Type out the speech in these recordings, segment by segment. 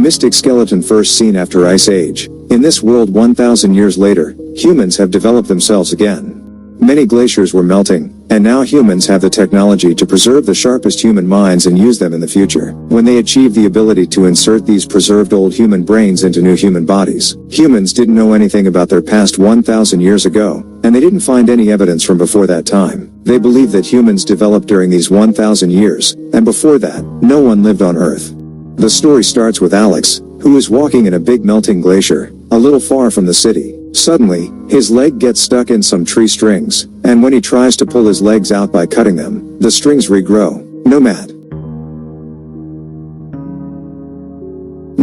mystic skeleton first seen after Ice Age. In this world 1,000 years later, humans have developed themselves again. Many glaciers were melting, and now humans have the technology to preserve the sharpest human minds and use them in the future. When they achieved the ability to insert these preserved old human brains into new human bodies, humans didn't know anything about their past 1,000 years ago, and they didn't find any evidence from before that time. They believe that humans developed during these 1,000 years, and before that, no one lived on Earth. The story starts with Alex, who is walking in a big melting glacier, a little far from the city. Suddenly, his leg gets stuck in some tree strings, and when he tries to pull his legs out by cutting them, the strings regrow. No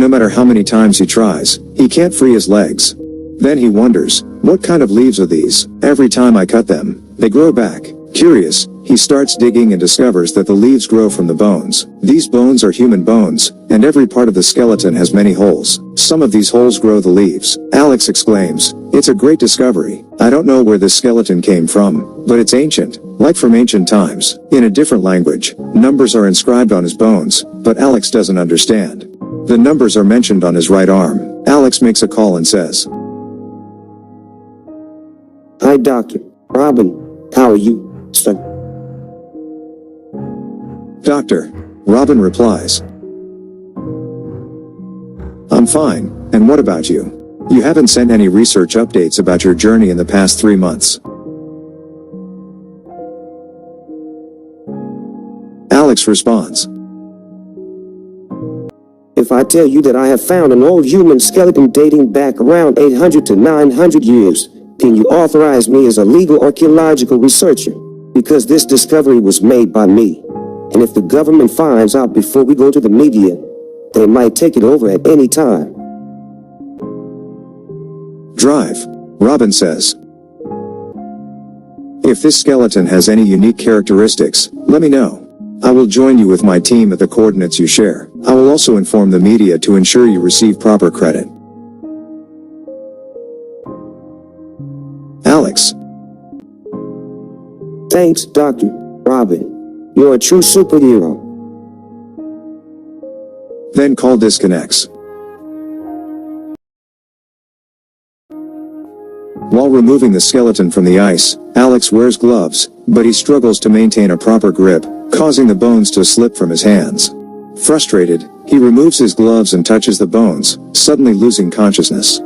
matter how many times he tries, he can't free his legs. Then he wonders, what kind of leaves are these? Every time I cut them, they grow back. Curious, he starts digging and discovers that the leaves grow from the bones. These bones are human bones, and every part of the skeleton has many holes. Some of these holes grow the leaves. Alex exclaims, "It's a great discovery. I don't know where this skeleton came from, but it's ancient, like from ancient times." In a different language, numbers are inscribed on his bones, but Alex doesn't understand. The numbers are mentioned on his right arm. Alex makes a call and says, "Hi, Dr. Robin. How are you, sir?" "Doctor." Robin replies, "I'm fine, and what about you? You haven't sent any research updates about your journey in the past 3 months." Alex responds, "If I tell you that I have found an old human skeleton dating back around 800 to 900 years, can you authorize me as a legal archaeological researcher? Because this discovery was made by me. And if the government finds out before we go to the media, they might take it over at any time." "Drive," Robin says. "If this skeleton has any unique characteristics, let me know. I will join you with my team at the coordinates you share. I will also inform the media to ensure you receive proper credit." Alex, "Thanks, Dr. Robin. You're a true superhero." Then call disconnects. While removing the skeleton from the ice, Alex wears gloves, but he struggles to maintain a proper grip, causing the bones to slip from his hands. Frustrated, he removes his gloves and touches the bones, suddenly losing consciousness.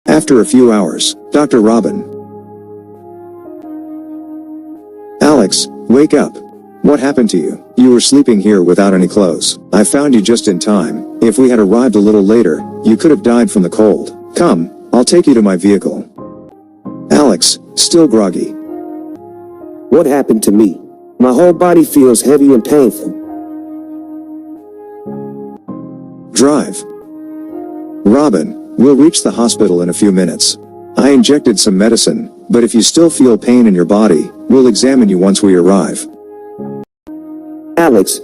After a few hours, Dr. Robin. "Alex, wake up. What happened to you? You were sleeping here without any clothes. I found you just in time. If we had arrived a little later, you could have died from the cold. Come, I'll take you to my vehicle." Alex, still groggy. "What happened to me? My whole body feels heavy and painful." Drive. "Robin, we'll reach the hospital in a few minutes. I injected some medicine, but if you still feel pain in your body, we'll examine you once we arrive." "Alex,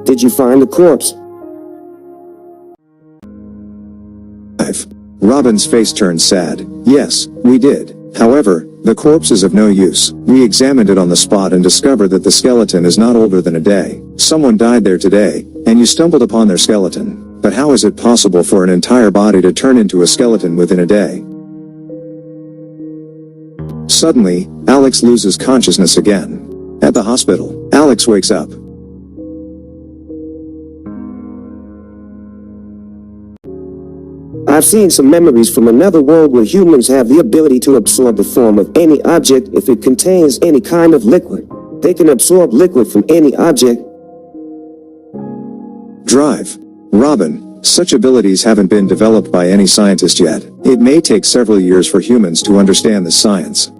did you find the corpse?" Robin's face turns sad. "Yes, we did. However, the corpse is of no use. We examined it on the spot and discovered that the skeleton is not older than a day. Someone died there today, and you stumbled upon their skeleton. But how is it possible for an entire body to turn into a skeleton within a day?" Suddenly, Alex loses consciousness again. At the hospital, Alex wakes up. "I've seen some memories from another world where humans have the ability to absorb the form of any object if it contains any kind of liquid. They can absorb liquid from any object." Drive. "Robin, such abilities haven't been developed by any scientist yet. It may take several years for humans to understand this science."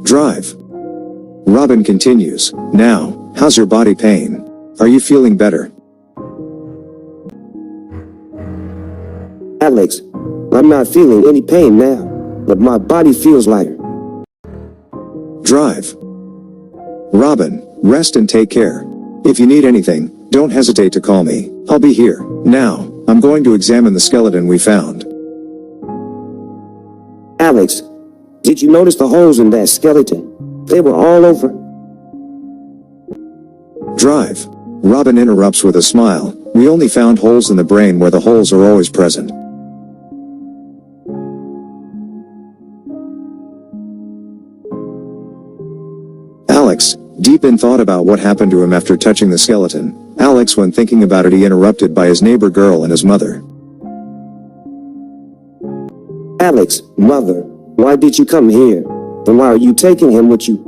Drive. Robin continues, "Now, how's your body pain? Are you feeling better?" "Alex, I'm not feeling any pain now, but my body feels lighter." Drive. Robin, rest and take care. If you need anything, don't hesitate to call me. I'll be here. Now, I'm going to examine the skeleton we found. Alex, did you notice the holes in that skeleton? They were all over. Drive. Robin interrupts with a smile. We only found holes in the brain where the holes are always present. Alex, deep in thought about what happened to him after touching the skeleton. Alex, when thinking about it, he interrupted by his neighbor girl and his mother. Alex, mother, why did you come here? And why are you taking him with you?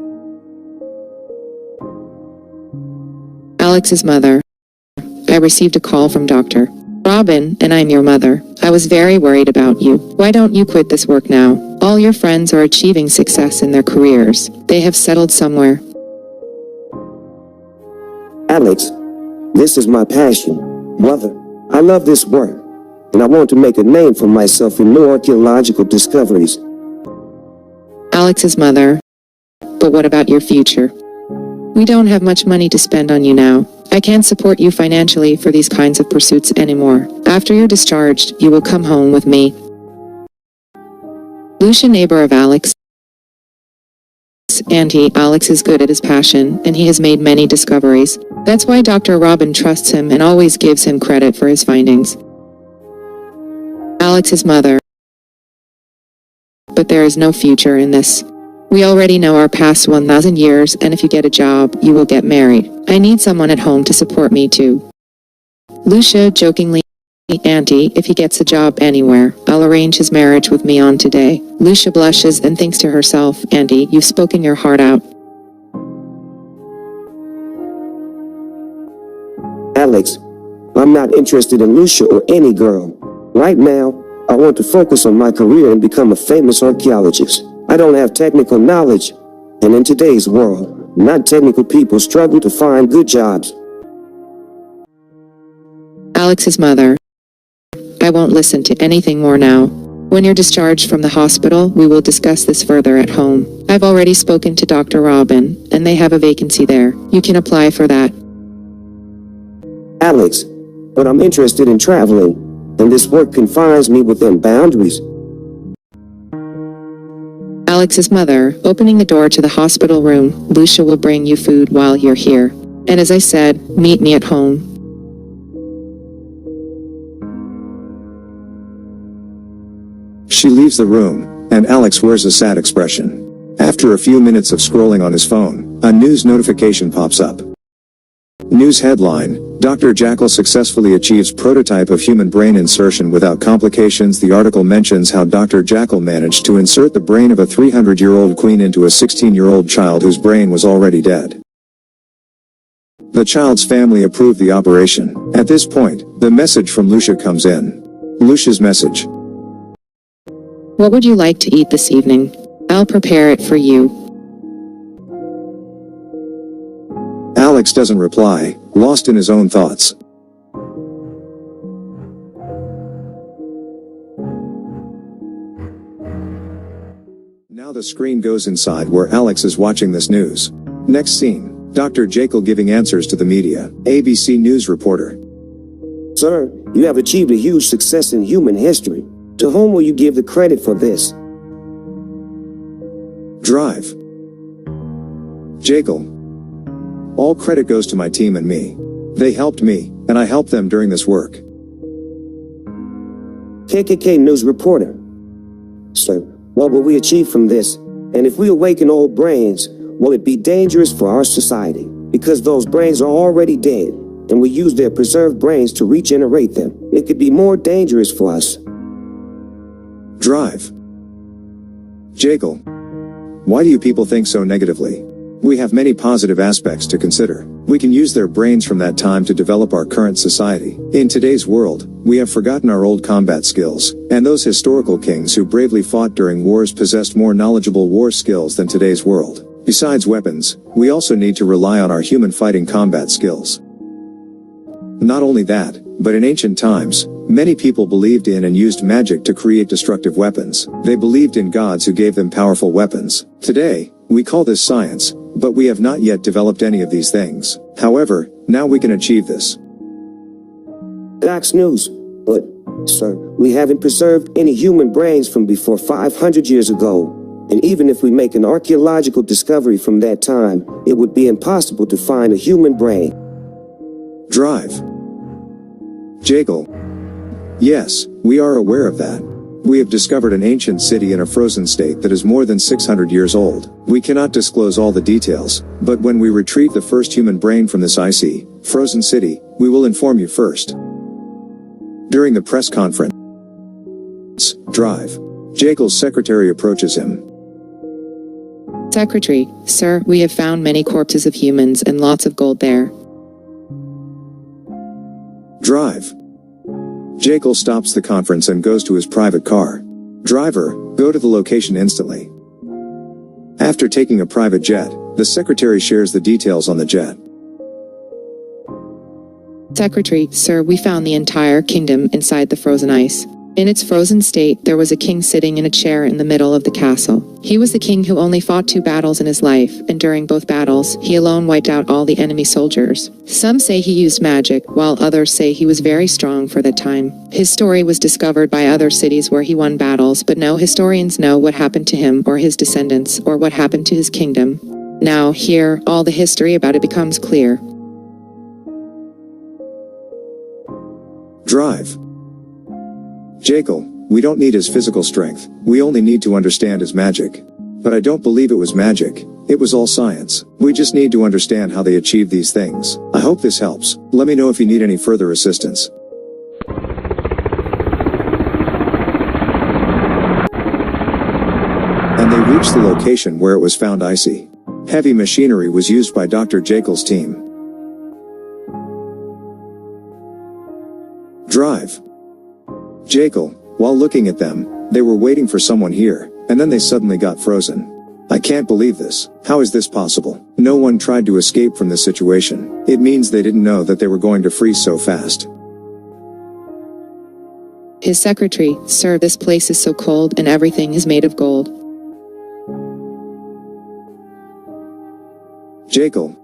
Alex's mother. I received a call from Dr. Robin, and I'm your mother. I was very worried about you. Why don't you quit this work now? All your friends are achieving success in their careers. They have settled somewhere. Alex, this is my passion. Mother, I love this work, and I want to make a name for myself in new archaeological discoveries. Alex's mother. But what about your future? We don't have much money to spend on you now. I can't support you financially for these kinds of pursuits anymore. After you're discharged, you will come home with me. Lucia, neighbor of Alex. Auntie, Alex is good at his passion, and he has made many discoveries. That's why Dr. Robin trusts him and always gives him credit for his findings. Alex's mother. But there is no future in this. We already know our past 1,000 years, and if you get a job, you will get married. I need someone at home to support me too. Lucia, jokingly, Auntie, if he gets a job anywhere, I'll arrange his marriage with me on today. Lucia blushes and thinks to herself, Auntie, you've spoken your heart out. Alex, I'm not interested in Lucia or any girl. Right now, I want to focus on my career and become a famous archaeologist. I don't have technical knowledge, and in today's world, non-technical people struggle to find good jobs. Alex's mother. I won't listen to anything more now. When you're discharged from the hospital, we will discuss this further at home. I've already spoken to Dr. Robin, and they have a vacancy there. You can apply for that. Alex, but I'm interested in traveling, and this work confines me within boundaries. Alex's mother, opening the door to the hospital room. Lucia will bring you food while you're here. And as I said, meet me at home. She leaves the room, and Alex wears a sad expression. After a few minutes of scrolling on his phone, a news notification pops up. News headline, Dr. Jackal successfully achieves prototype of human brain insertion without complications. The article mentions how Dr. Jackal managed to insert the brain of a 300-year-old queen into a 16-year-old child whose brain was already dead. The child's family approved the operation. At this point, the message from Lucia comes in. Lucia's message. What would you like to eat this evening? I'll prepare it for you. Alex doesn't reply, lost in his own thoughts. Now the screen goes inside where Alex is watching this news. Next scene, Dr. Jekyll giving answers to the media. ABC News reporter. Sir, you have achieved a huge success in human history. To whom will you give the credit for this? Drive. Jekyll. All credit goes to my team and me. They helped me, and I helped them during this work. KKK News reporter. Sir, what will we achieve from this? And if we awaken old brains, will it be dangerous for our society? Because those brains are already dead, and we use their preserved brains to regenerate them. It could be more dangerous for us. Drive. Jekyll. Why do you people think so negatively? We have many positive aspects to consider. We can use their brains from that time to develop our current society. In today's world, we have forgotten our old combat skills, and those historical kings who bravely fought during wars possessed more knowledgeable war skills than today's world. Besides weapons, we also need to rely on our human fighting combat skills. Not only that, but in ancient times, many people believed in and used magic to create destructive weapons. They believed in gods who gave them powerful weapons. Today, we call this science, But we have not yet developed any of these things. However, now we can achieve this. Doc's news. But, sir, we haven't preserved any human brains from before 500 years ago. And even if we make an archaeological discovery from that time, it would be impossible to find a human brain. Drive. Jekyll. Yes, we are aware of that. We have discovered an ancient city in a frozen state that is more than 600 years old. We cannot disclose all the details, but when we retrieve the first human brain from this icy, frozen city, we will inform you first. During the press conference, Drive. Jekyll's secretary approaches him. Secretary, sir, we have found many corpses of humans and lots of gold there. Drive. Jekyll stops the conference and goes to his private car. Driver, go to the location instantly. After taking a private jet, the secretary shares the details on the jet. Secretary, sir, we found the entire kingdom inside the frozen ice. In its frozen state, there was a king sitting in a chair in the middle of the castle. He was the king who only fought 2 battles in his life, and during both battles, he alone wiped out all the enemy soldiers. Some say he used magic, while others say he was very strong for that time. His story was discovered by other cities where he won battles, but no historians know what happened to him or his descendants, or what happened to his kingdom. Now, here, all the history about it becomes clear. Drive. Jekyll, we don't need his physical strength, we only need to understand his magic. But I don't believe it was magic, it was all science. We just need to understand how they achieved these things. I hope this helps. Let me know if you need any further assistance. And they reached the location where it was found icy. Heavy machinery was used by Dr. Jekyll's team. Drive. Jekyll, while looking at them, they were waiting for someone here, and then they suddenly got frozen. I can't believe this. How is this possible? No one tried to escape from this situation. It means they didn't know that they were going to freeze so fast. His secretary, sir, this place is so cold and everything is made of gold. Jekyll.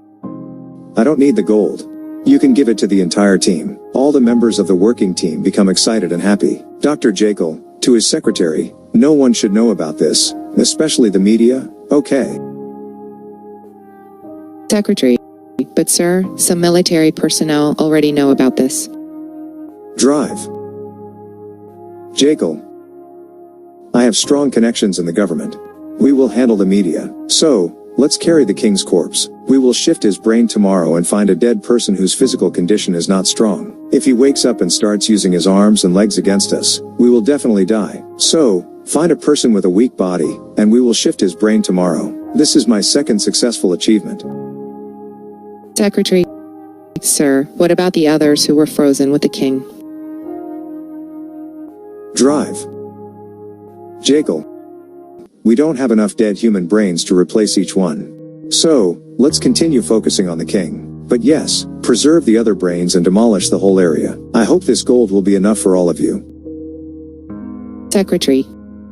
I don't need the gold. You can give it to the entire team. All the members of the working team become excited and happy. Dr. Jekyll, to his secretary, no one should know about this, especially the media, okay. Secretary, but sir, some military personnel already know about this. Drive. Jekyll. I have strong connections in the government. We will handle the media. So, let's carry the king's corpse. We will shift his brain tomorrow and find a dead person whose physical condition is not strong. If he wakes up and starts using his arms and legs against us, we will definitely die. So, find a person with a weak body, and we will shift his brain tomorrow. This is my second successful achievement. Secretary, sir, what about the others who were frozen with the king? Drive. Jekyll. We don't have enough dead human brains to replace each one. So, let's continue focusing on the king. But yes, preserve the other brains and demolish the whole area. I hope this gold will be enough for all of you. Secretary.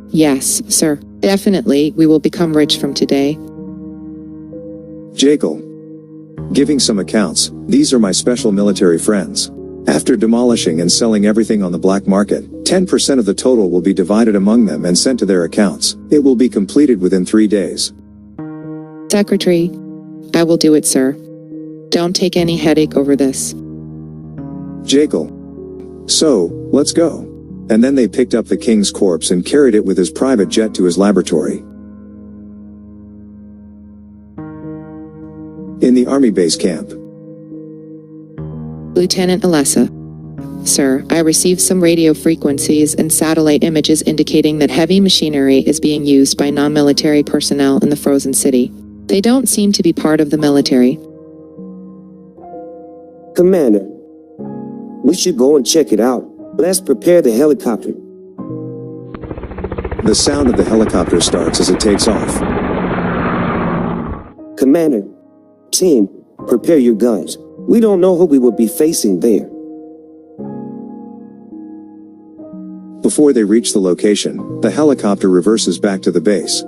Yes, sir. Definitely, we will become rich from today. Jekyll. Giving some accounts, these are my special military friends. After demolishing and selling everything on the black market, 10% of the total will be divided among them and sent to their accounts. It will be completed within 3 days. Secretary, I will do it, sir. Don't take any headache over this. Jekyll. So, let's go. And then they picked up the king's corpse and carried it with his private jet to his laboratory. In the army base camp. Lieutenant Alessa. Sir, I received some radio frequencies and satellite images indicating that heavy machinery is being used by non-military personnel in the frozen city. They don't seem to be part of the military. Commander, we should go and check it out. Let's prepare the helicopter. The sound of the helicopter starts as it takes off. Commander, team, prepare your guns. We don't know who we will be facing there. Before they reach the location, the helicopter reverses back to the base.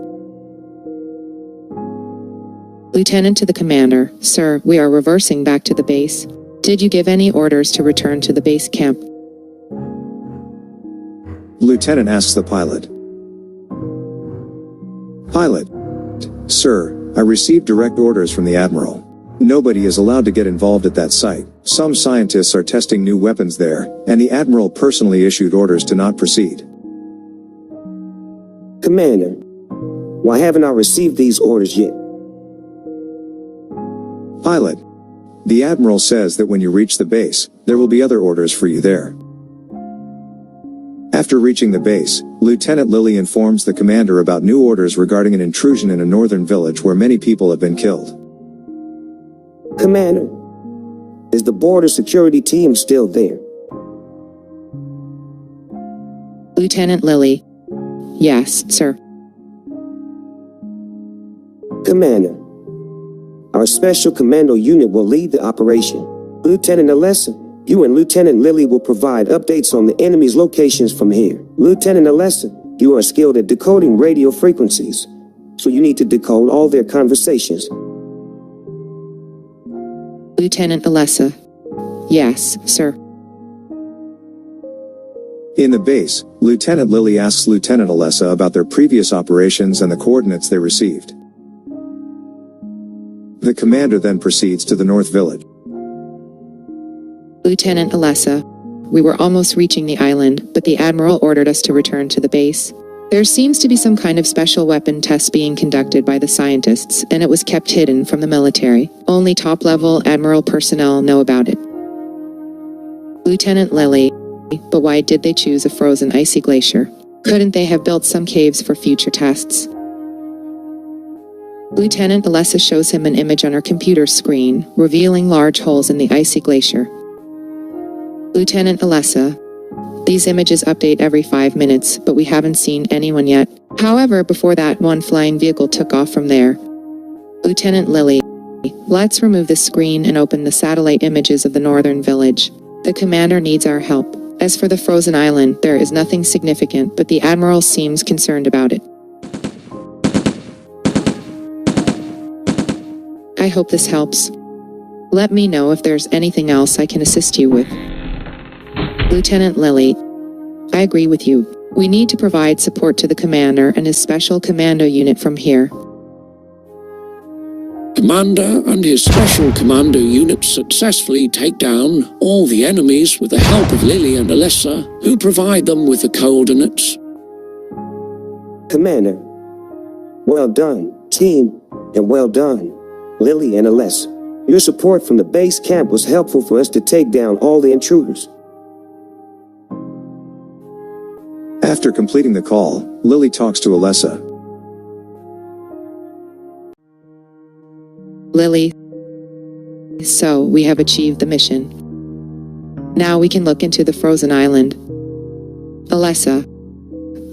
Lieutenant to the commander, sir, we are reversing back to the base. Did you give any orders to return to the base camp? Lieutenant asks the pilot. Pilot. Sir, I received direct orders from the Admiral. Nobody is allowed to get involved at that site. Some scientists are testing new weapons there, and the Admiral personally issued orders to not proceed. Commander, why haven't I received these orders yet? Pilot. The Admiral says that when you reach the base, there will be other orders for you there. After reaching the base, Lieutenant Lilly informs the commander about new orders regarding an intrusion in a northern village where many people have been killed. Commander, is the border security team still there? Lieutenant Lilly. Yes, sir. Commander, our special commando unit will lead the operation. Lieutenant Alessa, you and Lieutenant Lilly will provide updates on the enemy's locations from here. Lieutenant Alessa, you are skilled at decoding radio frequencies, so you need to decode all their conversations. Lieutenant Alessa. Yes, sir. In the base, Lieutenant Lilly asks Lieutenant Alessa about their previous operations and the coordinates they received. The commander then proceeds to the North Village. Lieutenant Alessa. We were almost reaching the island, but the Admiral ordered us to return to the base. There seems to be some kind of special weapon test being conducted by the scientists, and it was kept hidden from the military. Only top-level Admiral personnel know about it. Lieutenant Lilly. But why did they choose a frozen icy glacier? Couldn't they have built some caves for future tests? Lieutenant Alessa shows him an image on her computer screen, revealing large holes in the icy glacier. Lieutenant Alessa. These images update every 5 minutes, but we haven't seen anyone yet. However, before that, one flying vehicle took off from there. Lieutenant Lilly. Let's remove the screen and open the satellite images of the northern village. The commander needs our help. As for the frozen island, there is nothing significant, but the Admiral seems concerned about it. I hope this helps. Let me know if there's anything else I can assist you with. Lieutenant Lilly. I agree with you. We need to provide support to the commander and his special commando unit from here. Commander and his special commando unit successfully take down all the enemies with the help of Lilly and Alessa, who provide them with the coordinates. Commander, well done, team, and well done, Lilly and Alessa. Your support from the base camp was helpful for us to take down all the intruders. After completing the call, Lilly talks to Alessa. Lilly. So, we have achieved the mission. Now we can look into the frozen island. Alessa.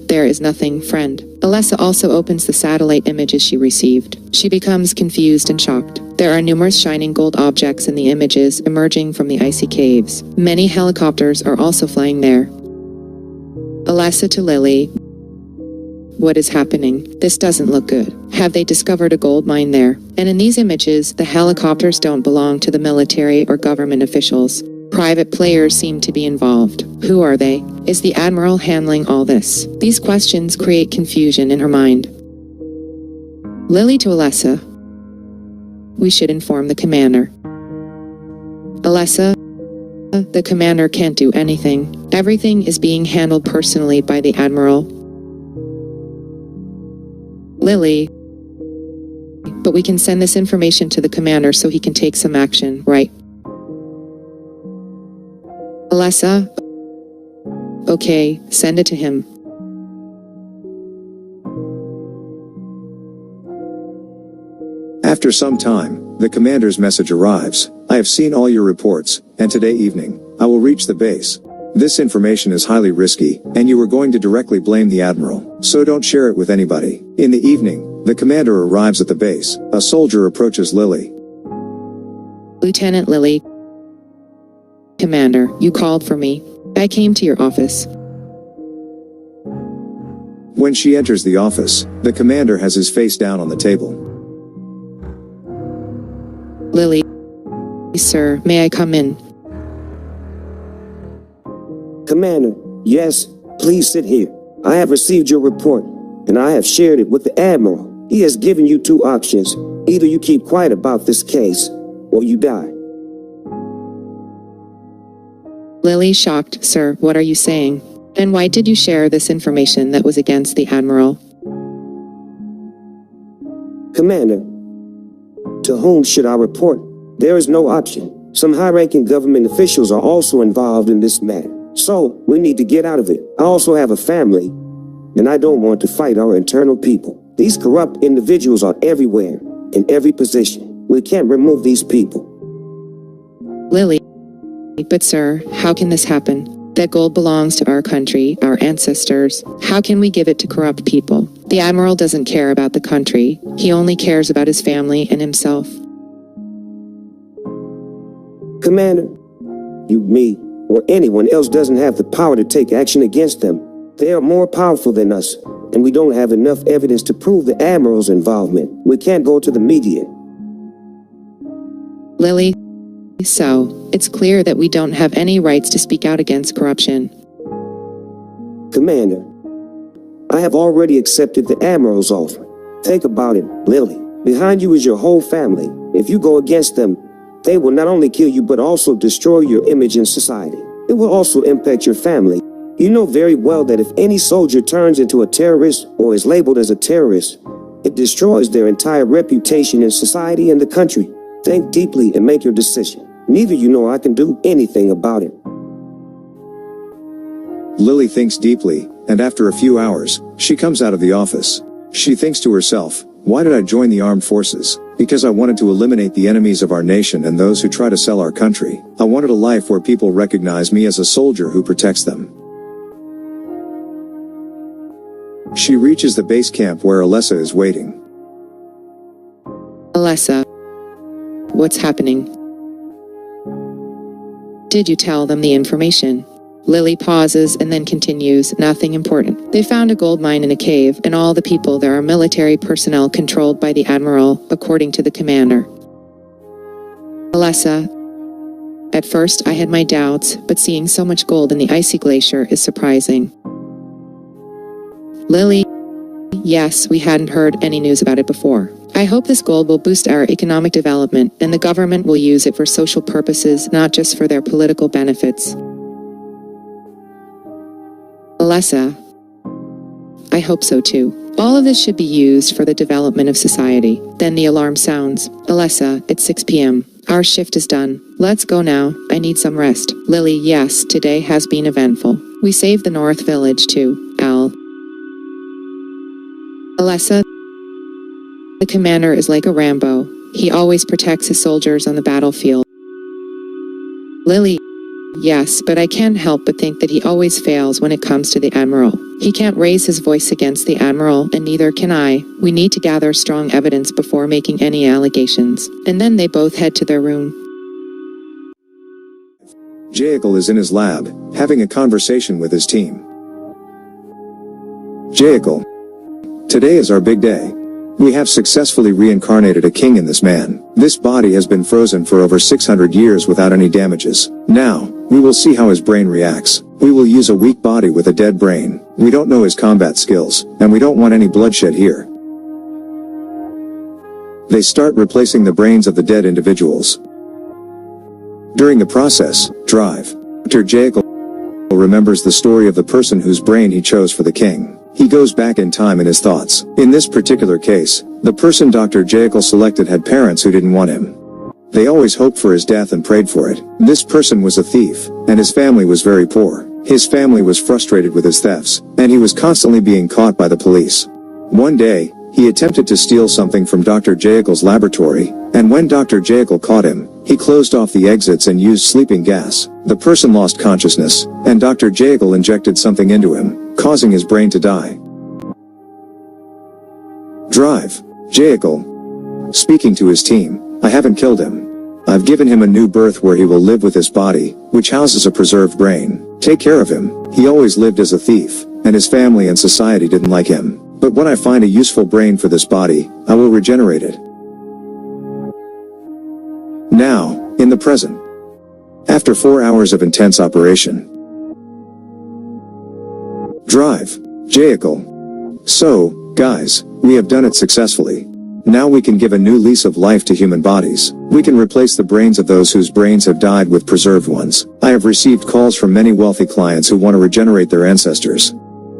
There is nothing, friend. Alessa also opens the satellite images she received. She becomes confused and shocked. There are numerous shining gold objects in the images emerging from the icy caves. Many helicopters are also flying there. Alessa to Lilly. What is happening? This doesn't look good. Have they discovered a gold mine there? And in these images, the helicopters don't belong to the military or government officials. Private players seem to be involved. Who are they? Is the Admiral handling all this? These questions create confusion in her mind. Lilly to Alessa. We should inform the commander. Alessa. The commander can't do anything. Everything is being handled personally by the Admiral. Lilly. But we can send this information to the commander so he can take some action, right? Alessa? Okay, send it to him. After some time, the commander's message arrives. I have seen all your reports, and today evening, I will reach the base. This information is highly risky, and you are going to directly blame the Admiral, so don't share it with anybody. In the evening, the commander arrives at the base. A soldier approaches Lilly. Lieutenant Lilly. Commander, you called for me. I came to your office. When she enters the office, the commander has his face down on the table. Lily, sir, may I come in? Commander, yes, please sit here. I have received your report, and I have shared it with the Admiral. He has given you two options. Either you keep quiet about this case, or you die. Lily, shocked, sir, what are you saying? And why did you share this information that was against the Admiral? Commander, to whom should I report? There is no option. Some high-ranking government officials are also involved in this matter. So, we need to get out of it. I also have a family, and I don't want to fight our internal people. These corrupt individuals are everywhere, in every position. We can't remove these people. Lily, but sir, how can this happen? That gold belongs to our country, our ancestors. How can we give it to corrupt people? The Admiral doesn't care about the country. He only cares about his family and himself. Commander, you, me, or anyone else doesn't have the power to take action against them. They are more powerful than us, and we don't have enough evidence to prove the Admiral's involvement. We can't go to the media. Lily, so, it's clear that we don't have any rights to speak out against corruption. Commander, I have already accepted the Admiral's offer. Think about it, Lily. Behind you is your whole family. If you go against them, they will not only kill you but also destroy your image in society. It will also impact your family. You know very well that if any soldier turns into a terrorist or is labeled as a terrorist, it destroys their entire reputation in society and the country. Think deeply and make your decision. Neither you nor I can do anything about it. Lily thinks deeply, and after a few hours, she comes out of the office. She thinks to herself, why did I join the armed forces? Because I wanted to eliminate the enemies of our nation and those who try to sell our country. I wanted a life where people recognize me as a soldier who protects them. She reaches the base camp where Alessa is waiting. Alessa, what's happening? Did you tell them the information? Lily pauses and then continues, nothing important. They found a gold mine in a cave, and all the people there are military personnel controlled by the Admiral, according to the commander. Alessa, at first I had my doubts, but seeing so much gold in the icy glacier is surprising. Lily, yes, we hadn't heard any news about it before. I hope this gold will boost our economic development, and the government will use it for social purposes, not just for their political benefits. Alessa, I hope so too. All of this should be used for the development of society. Then the alarm sounds. Alessa, it's 6 p.m. Our shift is done. Let's go now. I need some rest. Lily, yes, today has been eventful. We saved the North Village too, Al. Alessa, the commander is like a Rambo. He always protects his soldiers on the battlefield. Lily, yes, but I can't help but think that he always fails when it comes to the Admiral. He can't raise his voice against the Admiral, and neither can I. We need to gather strong evidence before making any allegations. And then they both head to their room. Jaekal is in his lab, having a conversation with his team. Jaekal, today is our big day. We have successfully reincarnated a king in this man. This body has been frozen for over 600 years without any damages. Now, we will see how his brain reacts. We will use a weak body with a dead brain. We don't know his combat skills, and we don't want any bloodshed here. They start replacing the brains of the dead individuals. During the process, Dr. Jaekal remembers the story of the person whose brain he chose for the king. He goes back in time in his thoughts. In this particular case, the person Dr. Jaekal selected had parents who didn't want him. They always hoped for his death and prayed for it. This person was a thief, and his family was very poor. His family was frustrated with his thefts, and he was constantly being caught by the police. One day, he attempted to steal something from Dr. Jaekal's laboratory, and when Dr. Jaekal caught him, he closed off the exits and used sleeping gas. The person lost consciousness, and Dr. Jaekal injected something into him, causing his brain to die. Jaekal, speaking to his team, I haven't killed him. I've given him a new birth where he will live with his body, which houses a preserved brain. Take care of him. He always lived as a thief, and his family and society didn't like him. But when I find a useful brain for this body, I will regenerate it. present. After 4 hours of intense operation. Drive. Vehicle. So, guys, we have done it successfully. Now we can give a new lease of life to human bodies. We can replace the brains of those whose brains have died with preserved ones. I have received calls from many wealthy clients who want to regenerate their ancestors.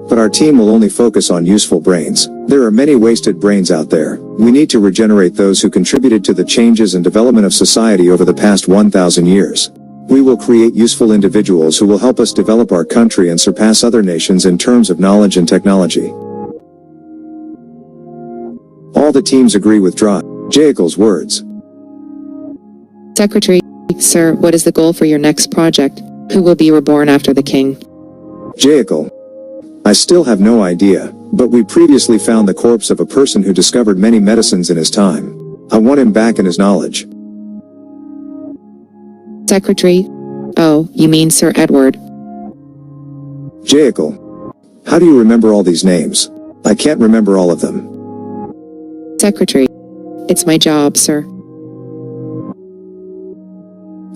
But our team will only focus on useful brains. There are many wasted brains out there. We need to regenerate those who contributed to the changes and development of society over the past 1,000 years. We will create useful individuals who will help us develop our country and surpass other nations in terms of knowledge and technology. All the teams agree with Vehicle's words. Secretary, sir, what is the goal for your next project? Who will be reborn after the king? Vehicle. I still have no idea, but we previously found the corpse of a person who discovered many medicines in his time. I want him back and his knowledge. Secretary? Oh, you mean Sir Edward. Vehicle. How do you remember all these names? I can't remember all of them. Secretary. It's my job, sir.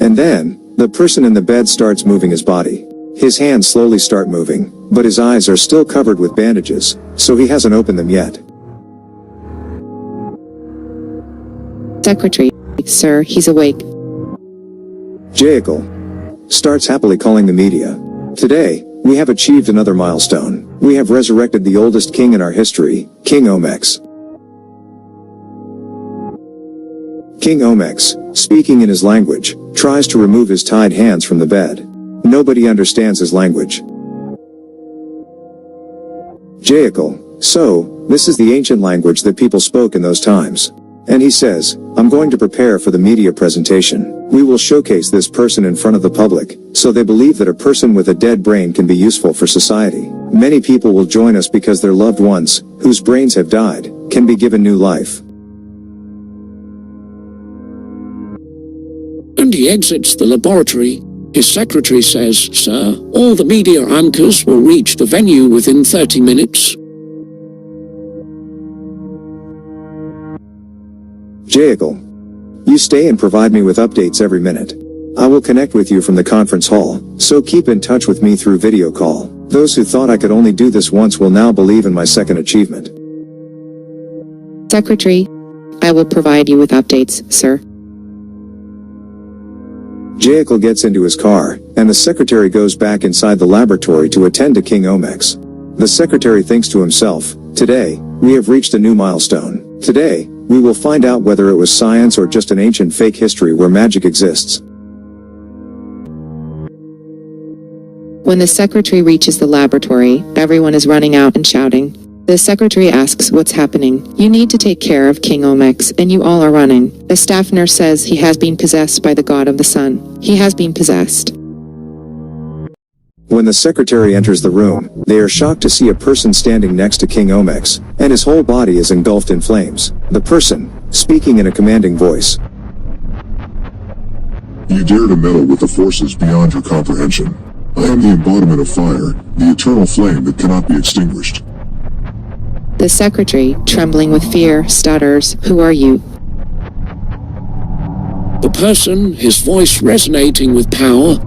And then, the person in the bed starts moving his body. His hands slowly start moving, but his eyes are still covered with bandages, so he hasn't opened them yet. Secretary, sir, he's awake. Vehicle. Starts happily calling the media. Today, we have achieved another milestone. We have resurrected the oldest king in our history, King Omex. King Omex, speaking in his language, tries to remove his tied hands from the bed. Nobody understands his language. Vehicle. So, this is the ancient language that people spoke in those times. And he says, I'm going to prepare for the media presentation. We will showcase this person in front of the public, so they believe that a person with a dead brain can be useful for society. Many people will join us because their loved ones, whose brains have died, can be given new life. And he exits the laboratory. His secretary says, "Sir, all the media anchors will reach the venue within 30 minutes. Vehicle. You stay and provide me with updates every minute. I will connect with you from the conference hall, so keep in touch with me through video call. Those who thought I could only do this once will now believe in my second achievement." Secretary, I will provide you with updates, sir. Vehicle gets into his car, and the secretary goes back inside the laboratory to attend to King Omex. The secretary thinks to himself, today, we have reached a new milestone. Today, we will find out whether it was science or just an ancient fake history where magic exists. When the secretary reaches the laboratory, everyone is running out and shouting. The secretary asks what's happening. You need to take care of King Omex, and you all are running. The staff nurse says he has been possessed by the god of the sun. He has been possessed. When the secretary enters the room, they are shocked to see a person standing next to King Omex, and his whole body is engulfed in flames. The person, speaking in a commanding voice. You dare to meddle with the forces beyond your comprehension. I am the embodiment of fire, the eternal flame that cannot be extinguished. The secretary, trembling with fear, stutters, "Who are you?" The person, his voice resonating with power.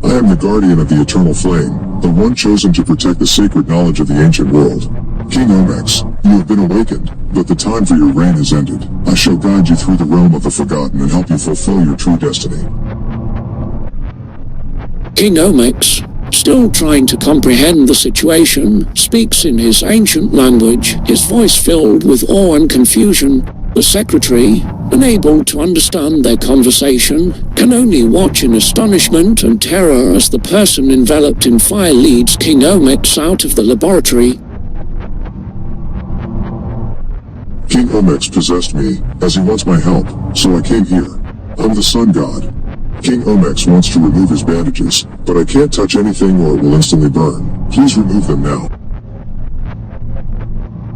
I am the guardian of the eternal flame, the one chosen to protect the sacred knowledge of the ancient world. King Omex, you have been awakened, but the time for your reign has ended. I shall guide you through the realm of the forgotten and help you fulfill your true destiny. King Omex, still trying to comprehend the situation, speaks in his ancient language, his voice filled with awe and confusion. The secretary, unable to understand their conversation, can only watch in astonishment and terror as the person enveloped in fire leads King Omex out of the laboratory. King Omex possessed me, as he wants my help, so I came here. I'm the sun god. King Omex wants to remove his bandages, but I can't touch anything or it will instantly burn. Please remove them now.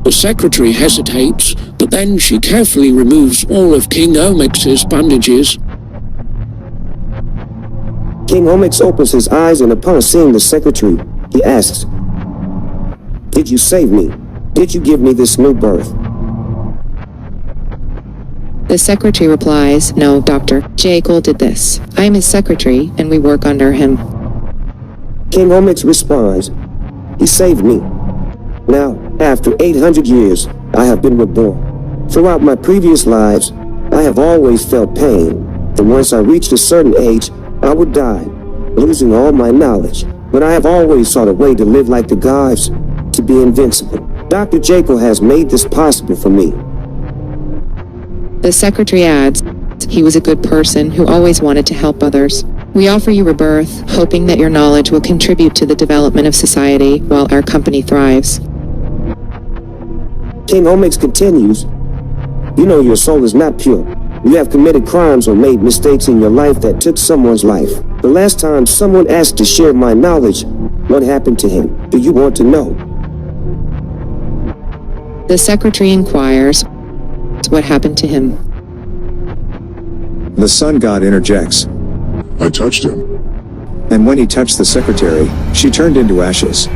The secretary hesitates, but then she carefully removes all of King Omex's bandages. King Omex opens his eyes, and upon seeing the secretary, he asks, "Did you save me? Did you give me this new birth?" The secretary replies, "No, Dr. Jekyll did this. I am his secretary, and we work under him." King Omix responds, "He saved me. Now, after 800 years, I have been reborn. Throughout my previous lives, I have always felt pain, and once I reached a certain age, I would die, losing all my knowledge. But I have always sought a way to live like the gods, to be invincible. Dr. Jekyll has made this possible for me." The secretary adds, "He was a good person who always wanted to help others. We offer you rebirth, hoping that your knowledge will contribute to the development of society while our company thrives." King Omix continues, "You know your soul is not pure. You have committed crimes or made mistakes in your life that took someone's life. The last time someone asked to share my knowledge, what happened to him? Do you want to know?" The secretary inquires, "What happened to him?" The sun god interjects, I touched him. and when he touched the secretary, she turned into ashes.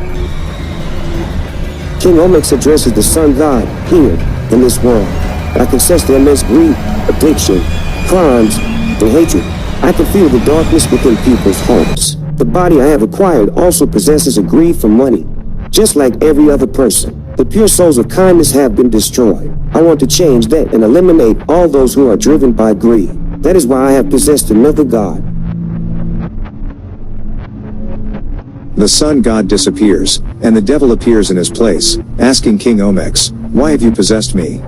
King Omix addresses the sun god here in this world. "I can sense the immense greed, addiction, crimes, and hatred. I can feel the darkness within people's hearts. The body I have acquired also possesses a greed for money, just like every other person. The pure souls of kindness have been destroyed. I want to change that and eliminate all those who are driven by greed. That is why I have possessed another god." The sun god disappears, and the devil appears in his place, asking King Omix, "Why have you possessed me?"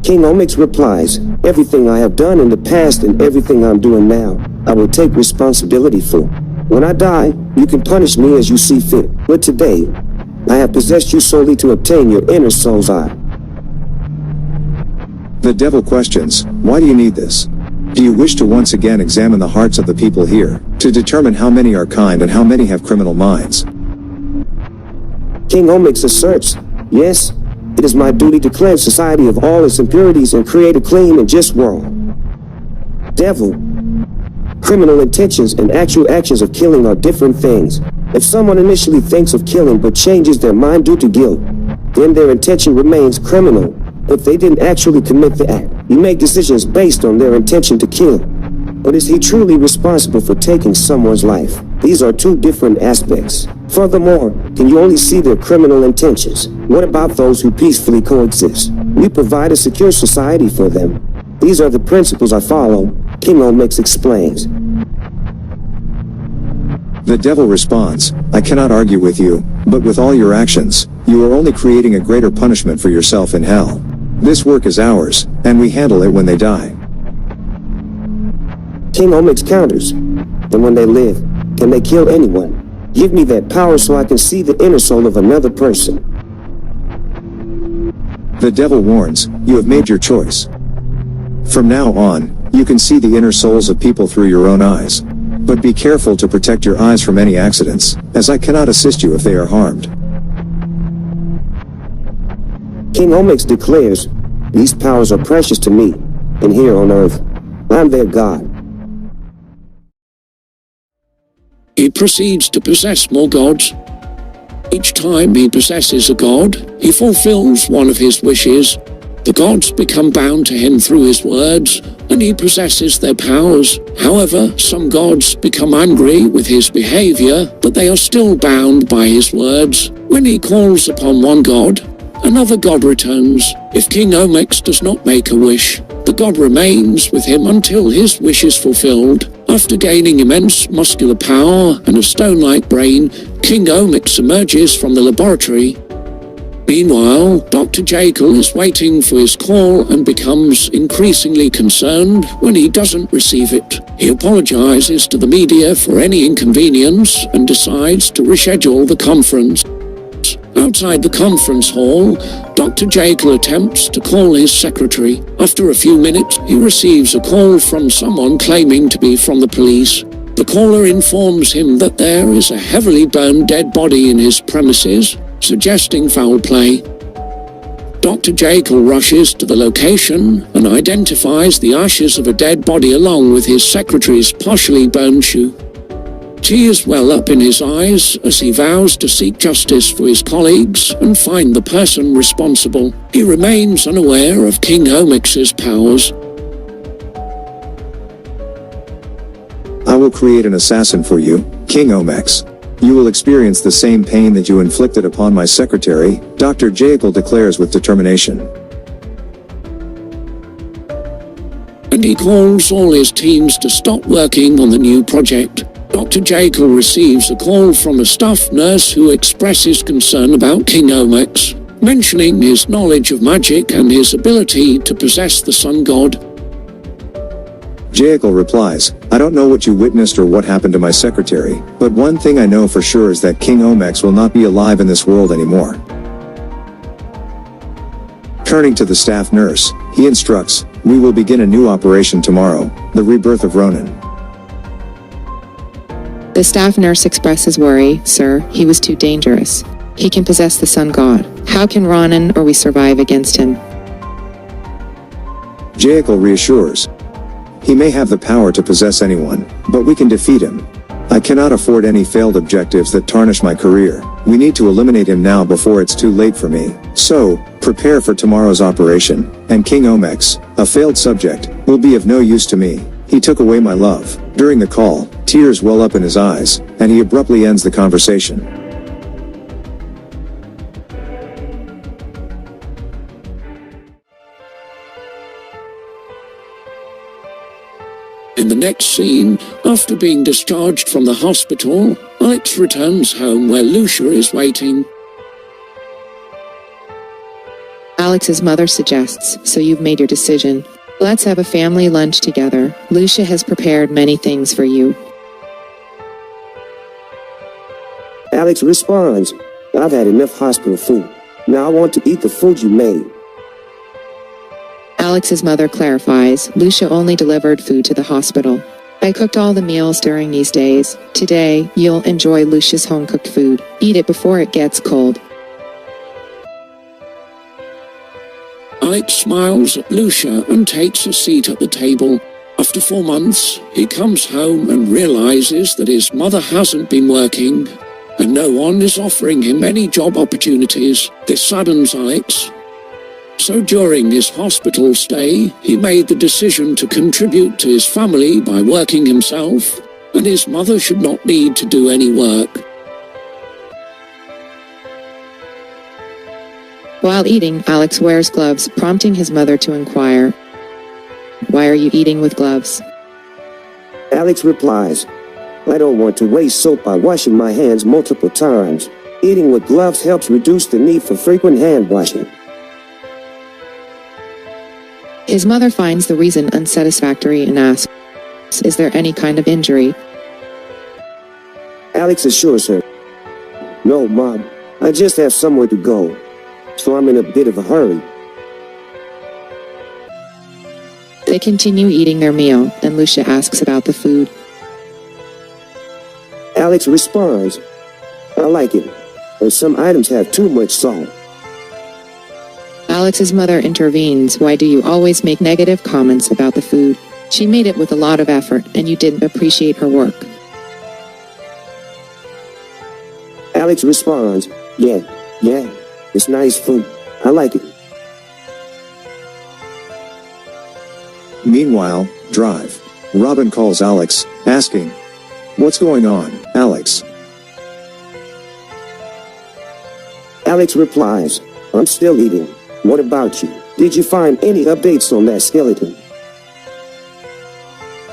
King Omix replies, "Everything I have done in the past and everything I'm doing now, I will take responsibility for. When I die, you can punish me as you see fit. But today, I have possessed you solely to obtain your inner soul's eye." The devil questions, "Why do you need this? Do you wish to once again examine the hearts of the people here, to determine how many are kind and how many have criminal minds?" King Omix asserts, "Yes, it is my duty to cleanse society of all its impurities and create a clean and just world." Devil. Criminal intentions and actual actions of killing are different things. If someone initially thinks of killing but changes their mind due to guilt, then their intention remains criminal. If they didn't actually commit the act, you make decisions based on their intention to kill. But is he truly responsible for taking someone's life? These are two different aspects. Furthermore, can you only see their criminal intentions? What about those who peacefully coexist? We provide a secure society for them. These are the principles I follow, King Omix explains. The devil responds, "I cannot argue with you, but with all your actions, you are only creating a greater punishment for yourself in hell. This work is ours, and we handle it when they die." King Omix counters, "And when they live, can they kill anyone? Give me that power so I can see the inner soul of another person." The devil warns, "You have made your choice. From now on, you can see the inner souls of people through your own eyes. But be careful to protect your eyes from any accidents, as I cannot assist you if they are harmed." King Omix declares, "These powers are precious to me, and here on earth, I'm their god." He proceeds to possess more gods. Each time he possesses a god, he fulfills one of his wishes. The gods become bound to him through his words, and he possesses their powers. However, some gods become angry with his behavior, but they are still bound by his words. When he calls upon one god, another god returns. If King Omix does not make a wish, the god remains with him until his wish is fulfilled. After gaining immense muscular power and a stone-like brain, King Omix emerges from the laboratory. Meanwhile, Dr. Jekyll is waiting for his call and becomes increasingly concerned when he doesn't receive it. He apologizes to the media for any inconvenience and decides to reschedule the conference. Outside the conference hall, Dr. Jekyll attempts to call his secretary. After a few minutes, he receives a call from someone claiming to be from the police. The caller informs him that there is a heavily burned dead body in his premises, suggesting foul play. Dr. Jekyll rushes to the location and identifies the ashes of a dead body along with his secretary's partially burned shoe. Tears well up in his eyes as he vows to seek justice for his colleagues and find the person responsible. He remains unaware of King Omix's powers. I will create an assassin for you, King Omix. You will experience the same pain that you inflicted upon my secretary, Dr. Jekyll declares with determination. And he calls all his teams to stop working on the new project. Dr. Jekyll receives a call from a staff nurse who expresses concern about King Omix, mentioning his knowledge of magic and his ability to possess the sun god. Jekyll replies, I don't know what you witnessed or what happened to my secretary, but one thing I know for sure is that King Omix will not be alive in this world anymore. Turning to the staff nurse, he instructs, we will begin a new operation tomorrow, the rebirth of Ronan. The staff nurse expresses worry. Sir, he was too dangerous. He can possess the sun god. How can Ronan or we survive against him? Jekyll reassures. He may have the power to possess anyone, but we can defeat him. I cannot afford any failed objectives that tarnish my career. We need to eliminate him now before it's too late for me. So, prepare for tomorrow's operation, and King Omix, a failed subject, will be of no use to me. He took away my love. During the call, tears well up in his eyes, and he abruptly ends the conversation. In the next scene, after being discharged from the hospital, Alex returns home where Lucia is waiting. Alex's mother suggests, so you've made your decision. Let's have a family lunch together. Lucia has prepared many things for you. Alex responds, I've had enough hospital food. Now I want to eat the food you made. Alex's mother clarifies, Lucia only delivered food to the hospital. I cooked all the meals during these days. Today, you'll enjoy Lucia's home-cooked food. Eat it before it gets cold. Alex smiles at Lucia and takes a seat at the table. After 4 months, he comes home and realizes that his mother hasn't been working, and no one is offering him any job opportunities. This saddens Alex. So during his hospital stay, he made the decision to contribute to his family by working himself, and his mother should not need to do any work. While eating, Alex wears gloves, prompting his mother to inquire, why are you eating with gloves? Alex replies, I don't want to waste soap by washing my hands multiple times. Eating with gloves helps reduce the need for frequent hand washing. His mother finds the reason unsatisfactory and asks, is there any kind of injury? Alex assures her, no, Mom, I just have somewhere to go, so I'm in a bit of a hurry. They continue eating their meal, and Lucia asks about the food. Alex responds, I like it, but some items have too much salt. Alex's mother intervenes, why do you always make negative comments about the food? She made it with a lot of effort, and you didn't appreciate her work. Alex responds, yeah, it's nice food. I like it. Meanwhile, Drive. Robin calls Alex, asking, what's going on, Alex? Alex replies, I'm still eating. What about you? Did you find any updates on that skeleton?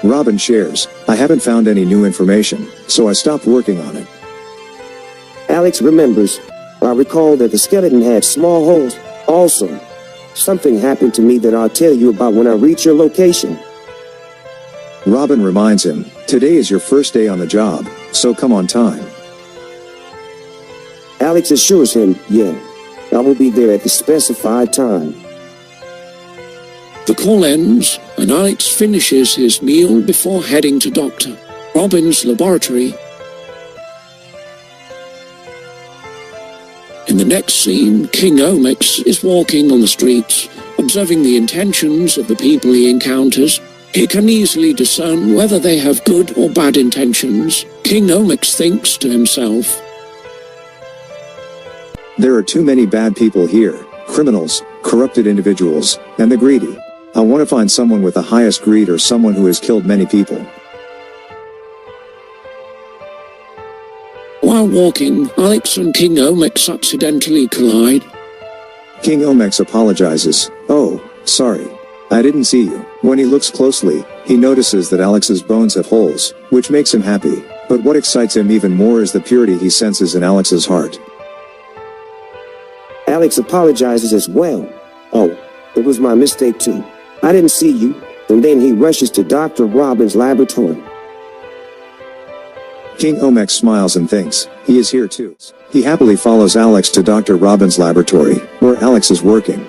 Robin shares, I haven't found any new information, so I stopped working on it. Alex remembers, I recall that the skeleton had small holes. Also, something happened to me that I'll tell you about when I reach your location. Robin reminds him, today is your first day on the job, so come on time. Alex assures him, yeah, I will be there at the specified time. The call ends, and Alex finishes his meal before heading to Dr. Robin's laboratory. In the next scene, King Omix is walking on the streets, observing the intentions of the people he encounters. He can easily discern whether they have good or bad intentions. King Omex thinks to himself, There are too many bad people here, criminals, corrupted individuals, and the greedy. I want to find someone with the highest greed or someone who has killed many people. While walking, Alex and King Omex accidentally collide. King Omex apologizes. Oh, sorry. I didn't see you. When he looks closely, he notices that Alex's bones have holes, which makes him happy. But what excites him even more is the purity he senses in Alex's heart. Alex apologizes as well. Oh, it was my mistake too. I didn't see you. And then he rushes to Dr. Robin's laboratory. King Omex smiles and thinks, he is here too. He happily follows Alex to Dr. Robin's laboratory, where Alex is working.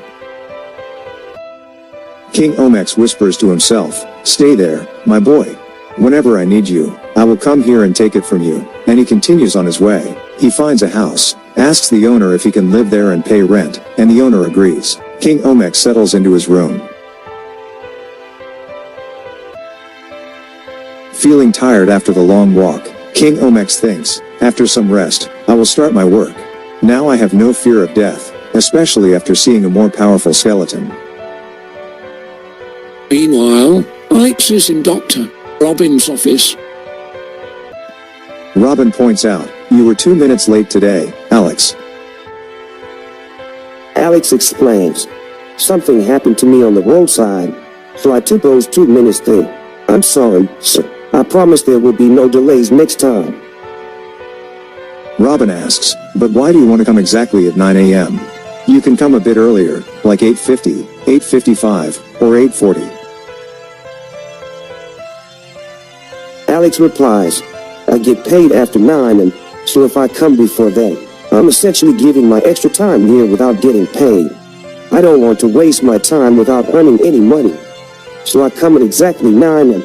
King Omex whispers to himself, Stay there, my boy. Whenever I need you, I will come here and take it from you. And he continues on his way. He finds a house, asks the owner if he can live there and pay rent, and the owner agrees. King Omex settles into his room. Feeling tired after the long walk, King Omex thinks, after some rest, I will start my work. Now I have no fear of death, especially after seeing a more powerful skeleton. Meanwhile, Alex is in Dr. Robin's office. Robin points out, you were 2 minutes late today, Alex. Alex explains, something happened to me on the roadside, so I took those 2 minutes there. I'm sorry, sir. I promise there will be no delays next time. Robin asks, but why do you want to come exactly at 9 a.m.? You can come a bit earlier, like 8:50, 8:55, or 8:40. Alex replies, I get paid after 9 and so if I come before that, I'm essentially giving my extra time here without getting paid. I don't want to waste my time without earning any money. So I come at exactly 9 and...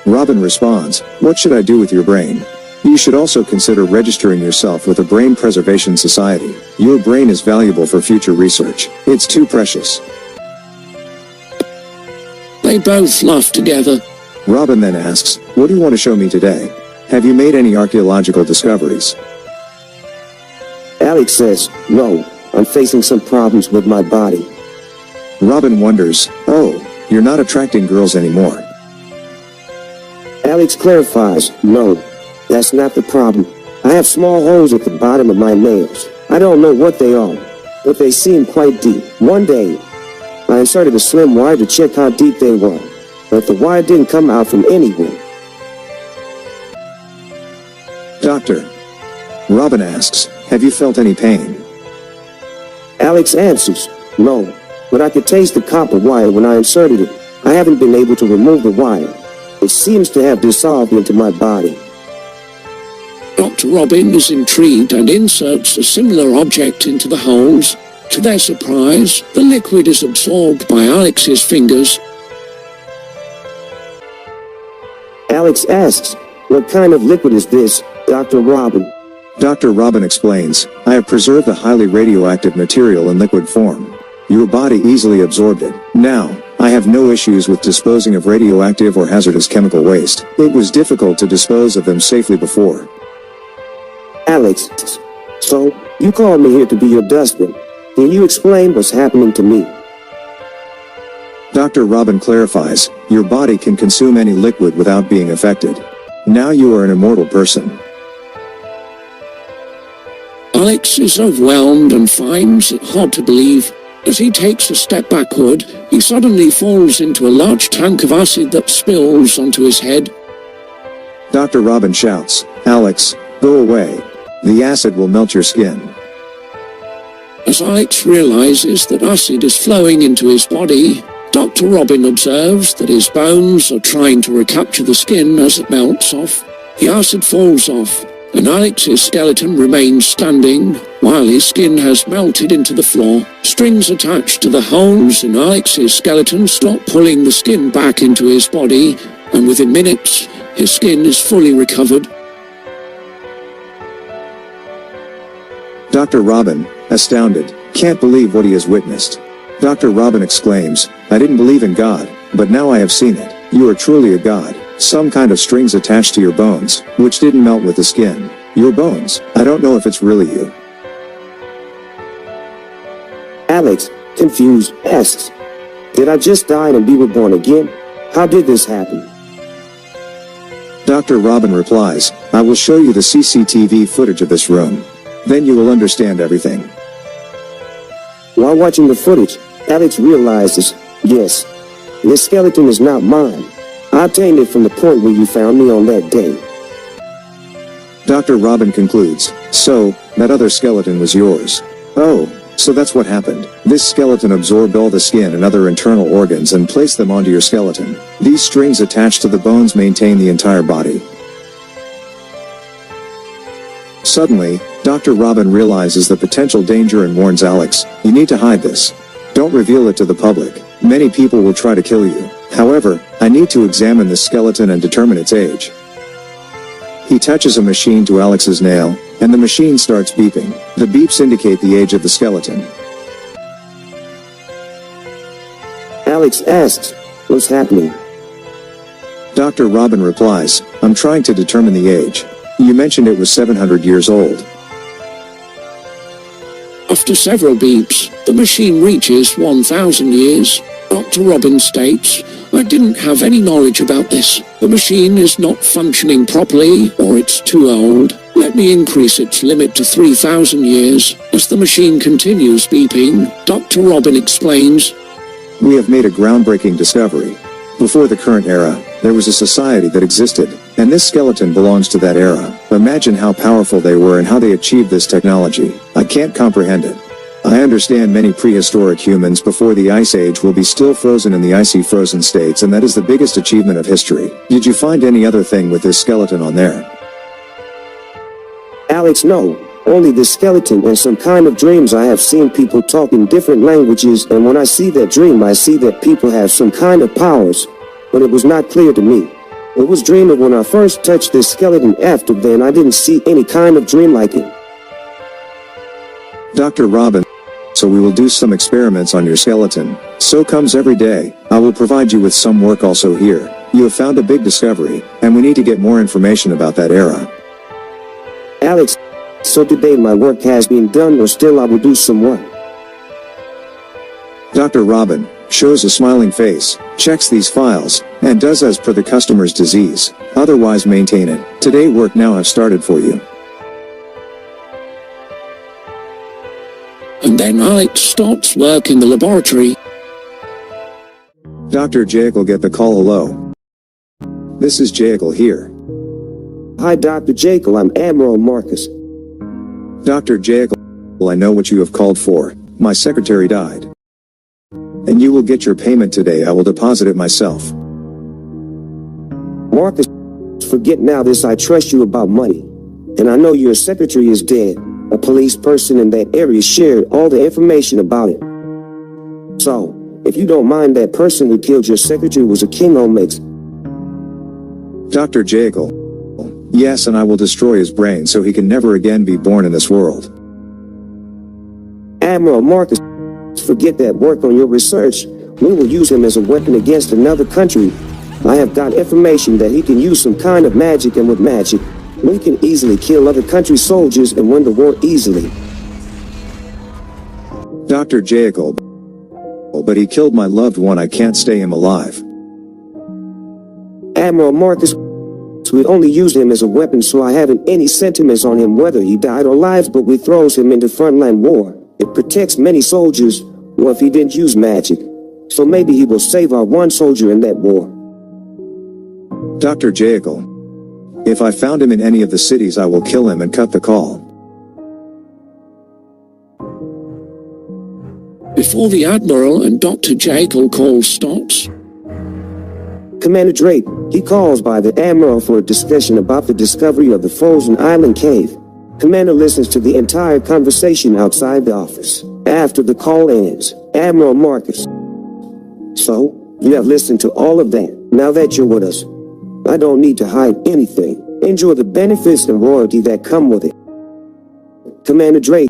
Robin responds, what should I do with your brain? You should also consider registering yourself with the Brain Preservation Society. Your brain is valuable for future research. It's too precious. They both laugh together. Robin then asks, what do you want to show me today? Have you made any archaeological discoveries? Alex says, no, I'm facing some problems with my body. Robin wonders, oh, you're not attracting girls anymore. Alex clarifies, no, that's not the problem. I have small holes at the bottom of my nails. I don't know what they are, but they seem quite deep. One day, I inserted a slim wire to check how deep they were, but the wire didn't come out from anywhere. Doctor. Robin asks, have you felt any pain? Alex answers, no, but I could taste the copper wire when I inserted it. I haven't been able to remove the wire. It seems to have dissolved into my body. Dr. Robin is intrigued and inserts a similar object into the holes. To their surprise, the liquid is absorbed by Alex's fingers. Alex asks, what kind of liquid is this, Dr. Robin? Dr. Robin explains, I have preserved the highly radioactive material in liquid form. Your body easily absorbed it. Now, I have no issues with disposing of radioactive or hazardous chemical waste. It was difficult to dispose of them safely before. Alex, so, you called me here to be your dustman. Can you explain what's happening to me? Dr. Robin clarifies, your body can consume any liquid without being affected. Now you are an immortal person. Alex is overwhelmed and finds it hard to believe. As he takes a step backward, he suddenly falls into a large tank of acid that spills onto his head. Dr. Robin shouts, Alex, go away. The acid will melt your skin. As Alex realizes that acid is flowing into his body, Dr. Robin observes that his bones are trying to recapture the skin as it melts off. The acid falls off, and Alex's skeleton remains standing, while his skin has melted into the floor. Strings attached to the holes in Alex's skeleton stop pulling the skin back into his body, and within minutes, his skin is fully recovered. Dr. Robin, astounded, can't believe what he has witnessed. Dr. Robin exclaims, I didn't believe in God, But now I have seen it. You are truly a god. Some kind of strings attached to your bones, which didn't melt with the skin. Your bones. I don't know if it's really you. Alex, confused, asks, did I just die and be reborn again? How did this happen? Dr. Robin replies, I will show you the CCTV footage of this room. Then you will understand everything. While watching the footage, Alex realizes, yes, this skeleton is not mine. I obtained it from the point where you found me on that day. Dr. Robin concludes, so, that other skeleton was yours. Oh, so that's what happened. This skeleton absorbed all the skin and other internal organs and placed them onto your skeleton. These strings attached to the bones maintain the entire body. Suddenly, Dr. Robin realizes the potential danger and warns Alex, you need to hide this. Don't reveal it to the public. Many people will try to kill you. However, I need to examine this skeleton and determine its age. He touches a machine to Alex's nail, and the machine starts beeping. The beeps indicate the age of the skeleton. Alex asks, what's happening? Dr. Robin replies, I'm trying to determine the age. You mentioned it was 700 years old. After several beeps, the machine reaches 1,000 years. Dr. Robin states, I didn't have any knowledge about this. The machine is not functioning properly, or it's too old. Let me increase its limit to 3,000 years. As the machine continues beeping, Dr. Robin explains, We have made a groundbreaking discovery. Before the current era, there was a society that existed, and this skeleton belongs to that era. Imagine how powerful they were and how they achieved this technology. I can't comprehend it. I understand many prehistoric humans before the Ice Age will be still frozen in the icy frozen states, and that is the biggest achievement of history. Did you find any other thing with this skeleton on there? Alex, no. Only the skeleton and some kind of dreams. I have seen people talk in different languages, and when I see that dream, I see that people have some kind of powers, but it was not clear to me. It was dreaming when I first touched this skeleton. After then, I didn't see any kind of dream like it. Dr. Robin, so we will do some experiments on your skeleton. So comes every day. I will provide you with some work also here. You have found a big discovery, and we need to get more information about that era. Alex, so today my work has been done, or still I will do some work? Dr. Robin shows a smiling face, checks these files, and does as per the customer's disease. Otherwise maintain it. Today work now have started for you. and then Alex starts work in the laboratory. Dr. Jekyll get the call. Hello. This is Jekyll here. Hi, Dr. Jekyll, I'm Admiral Marcus. Dr. Jekyll, I know what you have called for. My secretary died. And you will get your payment today. I will deposit it myself. Marcus, forget now this. I trust you about money. And I know your secretary is dead. A police person in that area shared all the information about it. So, if you don't mind, that person who killed your secretary was a King Omex. Dr. Jekyll. Yes, and I will destroy his brain so he can never again be born in this world. Admiral Marcus, forget that. Work on your research. We will use him as a weapon against another country. I have got information that he can use some kind of magic, and with magic, we can easily kill other country soldiers and win the war easily. Dr. Jekyll. But he killed my loved one. I can't stay him alive. Admiral Marcus, we only use him as a weapon, so I haven't any sentiments on him whether he died or alive, but we throws him into frontline war. It protects many soldiers, or if he didn't use magic. So maybe he will save our one soldier in that war. Dr. Jekyll. If I found him in any of the cities, I will kill him and cut the call. Before the Admiral and Dr. Jekyll call stops, Commander Drake, he calls by the Admiral for a discussion about the discovery of the frozen island cave. Commander listens to the entire conversation outside the office. After the call ends, Admiral Marcus. So, you have listened to all of that. Now that you're with us, I don't need to hide anything. Enjoy the benefits and royalty that come with it. Commander Drake.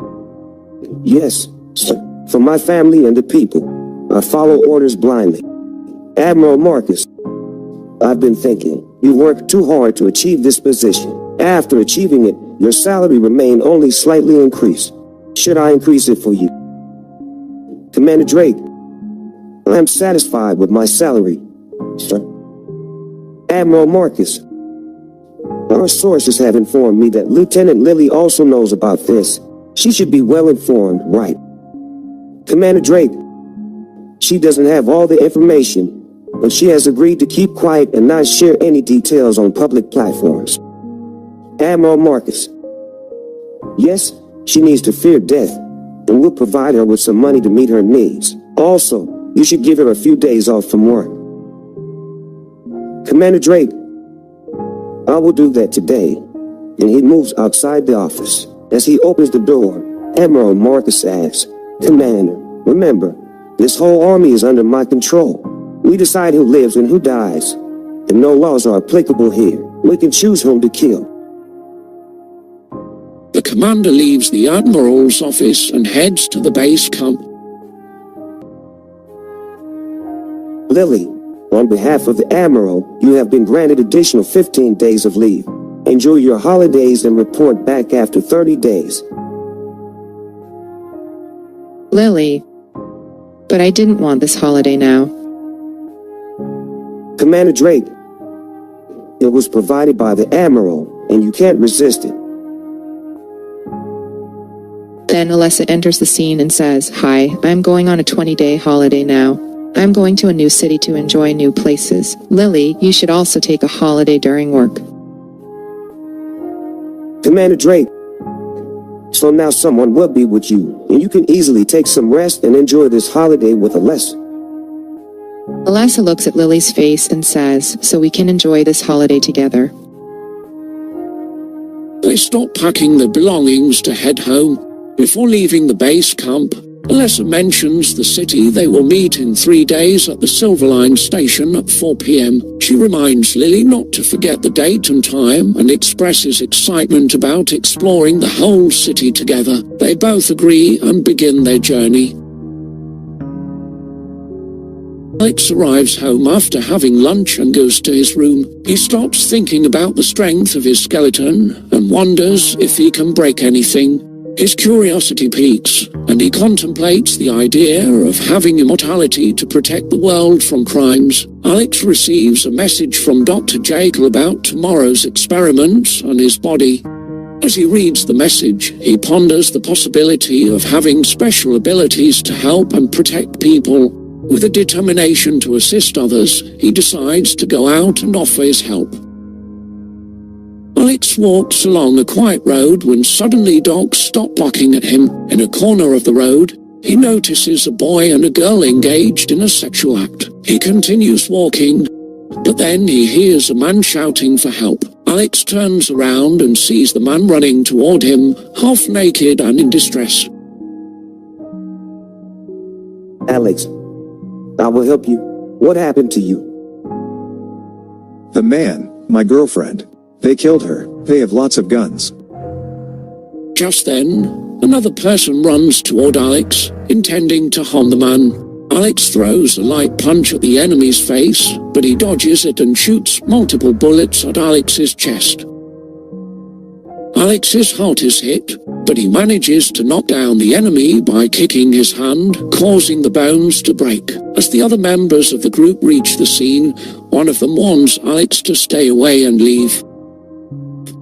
Yes, sir. For my family and the people, I follow orders blindly. Admiral Marcus, I've been thinking. You worked too hard to achieve this position. After achieving it, your salary remained only slightly increased. Should I increase it for you? Commander Drake, I am satisfied with my salary, sir. Admiral Marcus, our sources have informed me that Lieutenant Lily also knows about this. She should be well informed, right? Commander Drake, she doesn't have all the information, but she has agreed to keep quiet and not share any details on public platforms. Admiral Marcus, yes, she needs to fear death, and we'll provide her with some money to meet her needs. Also, you should give her a few days off from work. Commander Drake, I will do that today. And he moves outside the office. As he opens the door, Admiral Marcus asks, Commander, remember, this whole army is under my control. We decide who lives and who dies, and no laws are applicable here. We can choose whom to kill. The commander leaves the Admiral's office and heads to the base camp. Lily, on behalf of the Admiral, you have been granted additional 15 days of leave. Enjoy your holidays and report back after 30 days. Lily. But I didn't want this holiday now. Commander Drake, it was provided by the Admiral, and you can't resist it. Then Alessa enters the scene and says, Hi, I'm going on a 20-day holiday now. I'm going to a new city to enjoy new places. Lily, you should also take a holiday during work. Commander Drake, so now someone will be with you, and you can easily take some rest and enjoy this holiday with Alessa. Alessa looks at Lily's face and says, So we can enjoy this holiday together. They stop packing their belongings to head home. Before leaving the base camp, Alessa mentions the city they will meet in 3 days at the Silverline station at 4 p.m. She reminds Lily not to forget the date and time and expresses excitement about exploring the whole city together. They both agree and begin their journey. Alex arrives home after having lunch and goes to his room. He stops thinking about the strength of his skeleton and wonders if he can break anything. His curiosity piques, and he contemplates the idea of having immortality to protect the world from crimes. Alex receives a message from Dr. Jekyll about tomorrow's experiments on his body. As he reads the message, he ponders the possibility of having special abilities to help and protect people. With a determination to assist others, he decides to go out and offer his help. Alex walks along a quiet road when suddenly dogs stop barking at him. In a corner of the road, he notices a boy and a girl engaged in a sexual act. He continues walking, but then he hears a man shouting for help. Alex turns around and sees the man running toward him, half naked and in distress. Alex, I will help you. What happened to you? The man, my girlfriend. They killed her. They have lots of guns. Just then, another person runs toward Alex, intending to harm the man. Alex throws a light punch at the enemy's face, but he dodges it and shoots multiple bullets at Alex's chest. Alex's heart is hit, but he manages to knock down the enemy by kicking his hand, causing the bones to break. As the other members of the group reach the scene, one of them warns Alex to stay away and leave.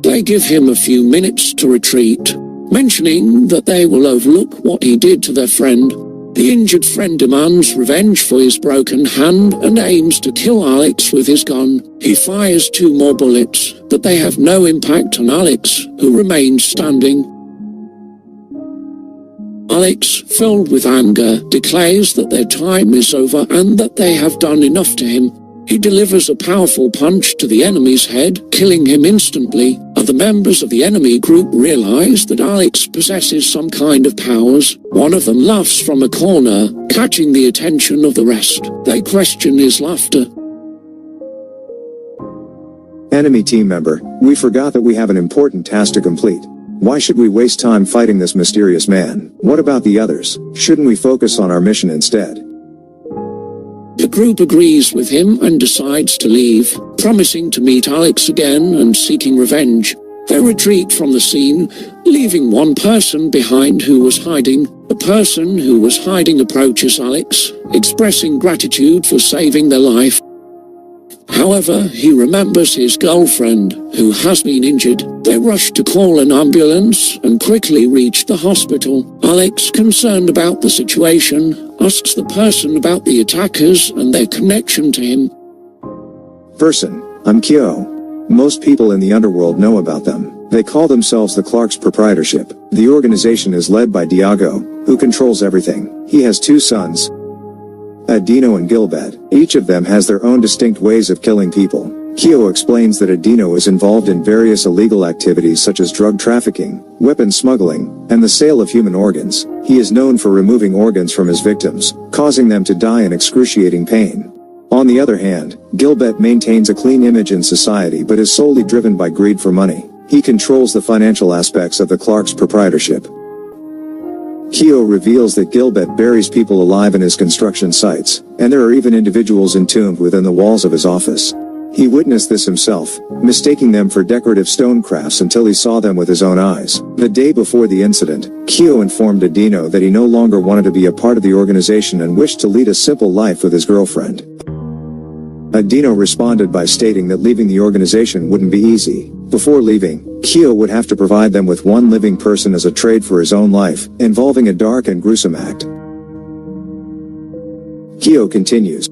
They give him a few minutes to retreat, mentioning that they will overlook what he did to their friend. The injured friend demands revenge for his broken hand and aims to kill Alex with his gun. He fires 2 more bullets, but they have no impact on Alex, who remains standing. Alex, filled with anger, declares that their time is over and that they have done enough to him. He delivers a powerful punch to the enemy's head, killing him instantly. Other members of the enemy group realize that Alex possesses some kind of powers. One of them laughs from a corner, catching the attention of the rest. They question his laughter. Enemy team member, we forgot that we have an important task to complete. Why should we waste time fighting this mysterious man? What about the others? Shouldn't we focus on our mission instead? The group agrees with him and decides to leave, promising to meet Alex again and seeking revenge. They retreat from the scene, leaving one person behind who was hiding. The person who was hiding approaches Alex, expressing gratitude for saving their life. However, he remembers his girlfriend, who has been injured. They rush to call an ambulance and quickly reach the hospital. Alex, concerned about the situation, asks the person about the attackers and their connection to him. Person, I'm Kyo. Most people in the underworld know about them. They call themselves the Clark's Proprietorship. The organization is led by Diago, who controls everything. He has two sons, Adino and Gilbert. Each of them has their own distinct ways of killing people. Kyo explains that Adino is involved in various illegal activities such as drug trafficking, weapon smuggling, and the sale of human organs. He is known for removing organs from his victims, causing them to die in excruciating pain. On the other hand, Gilbert maintains a clean image in society but is solely driven by greed for money. He controls the financial aspects of the Clark's Proprietorship. Kyo reveals that Gilbert buries people alive in his construction sites, and there are even individuals entombed within the walls of his office. He witnessed this himself, mistaking them for decorative stone crafts until he saw them with his own eyes. The day before the incident, Kyo informed Adino that he no longer wanted to be a part of the organization and wished to lead a simple life with his girlfriend. Adino responded by stating that leaving the organization wouldn't be easy. Before leaving, Kyo would have to provide them with one living person as a trade for his own life, involving a dark and gruesome act. Kyo continues,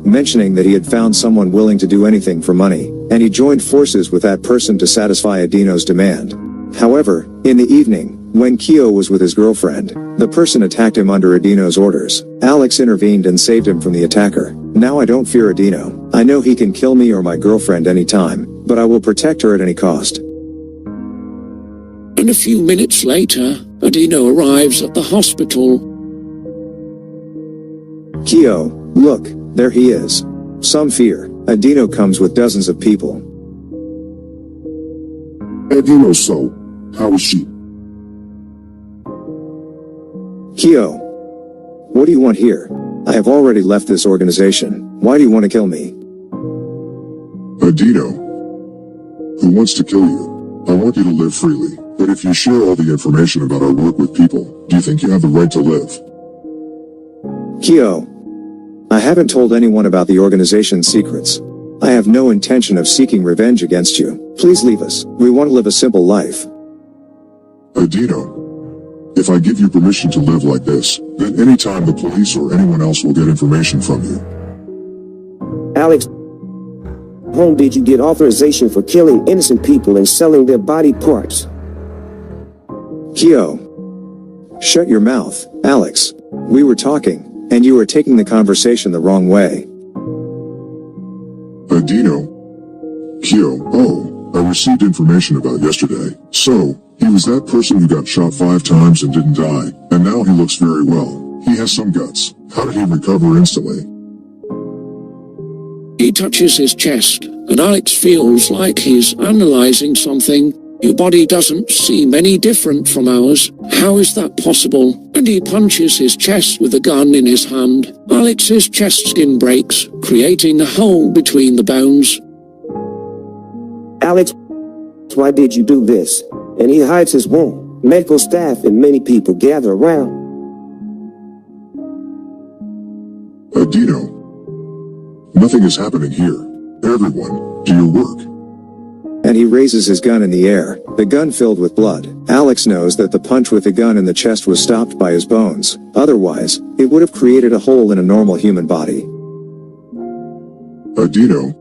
mentioning that he had found someone willing to do anything for money, and he joined forces with that person to satisfy Adino's demand. However, in the evening, when Kyo was with his girlfriend, the person attacked him under Adino's orders. Alex intervened and saved him from the attacker. Now I don't fear Adino. I know he can kill me or my girlfriend anytime, but I will protect her at any cost. And a few minutes later, Adino arrives at the hospital. Kyo, look, there he is. Some fear. Adino comes with dozens of people. Adino, so, how is she? Kyo, what do you want here? I have already left this organization. Why do you want to kill me? Adino. Who wants to kill you? I want you to live freely, but if you share all the information about our work with people, do you think you have the right to live? Kyo, I haven't told anyone about the organization's secrets. I have no intention of seeking revenge against you. Please leave us. We want to live a simple life. Adino. If I give you permission to live like this, then anytime the police or anyone else will get information from you. Alex, whom did you get authorization for killing innocent people and selling their body parts? Kyo, shut your mouth, Alex. We were talking, and you were taking the conversation the wrong way. Adino. Kyo, oh, I received information about yesterday. So, he was that person who got shot 5 times and didn't die, and now he looks very well. He has some guts. How did he recover instantly? He touches his chest, and Alex feels like he's analyzing something. Your body doesn't seem any different from ours. How is that possible? And he punches his chest with a gun in his hand. Alex's chest skin breaks, creating a hole between the bones. Alex, why did you do this? And he hides his wound. Medical staff and many people gather around. Adino. Nothing is happening here. Everyone, do your work. And he raises his gun in the air, the gun filled with blood. Alex knows that the punch with the gun in the chest was stopped by his bones. Otherwise, it would have created a hole in a normal human body. Adino.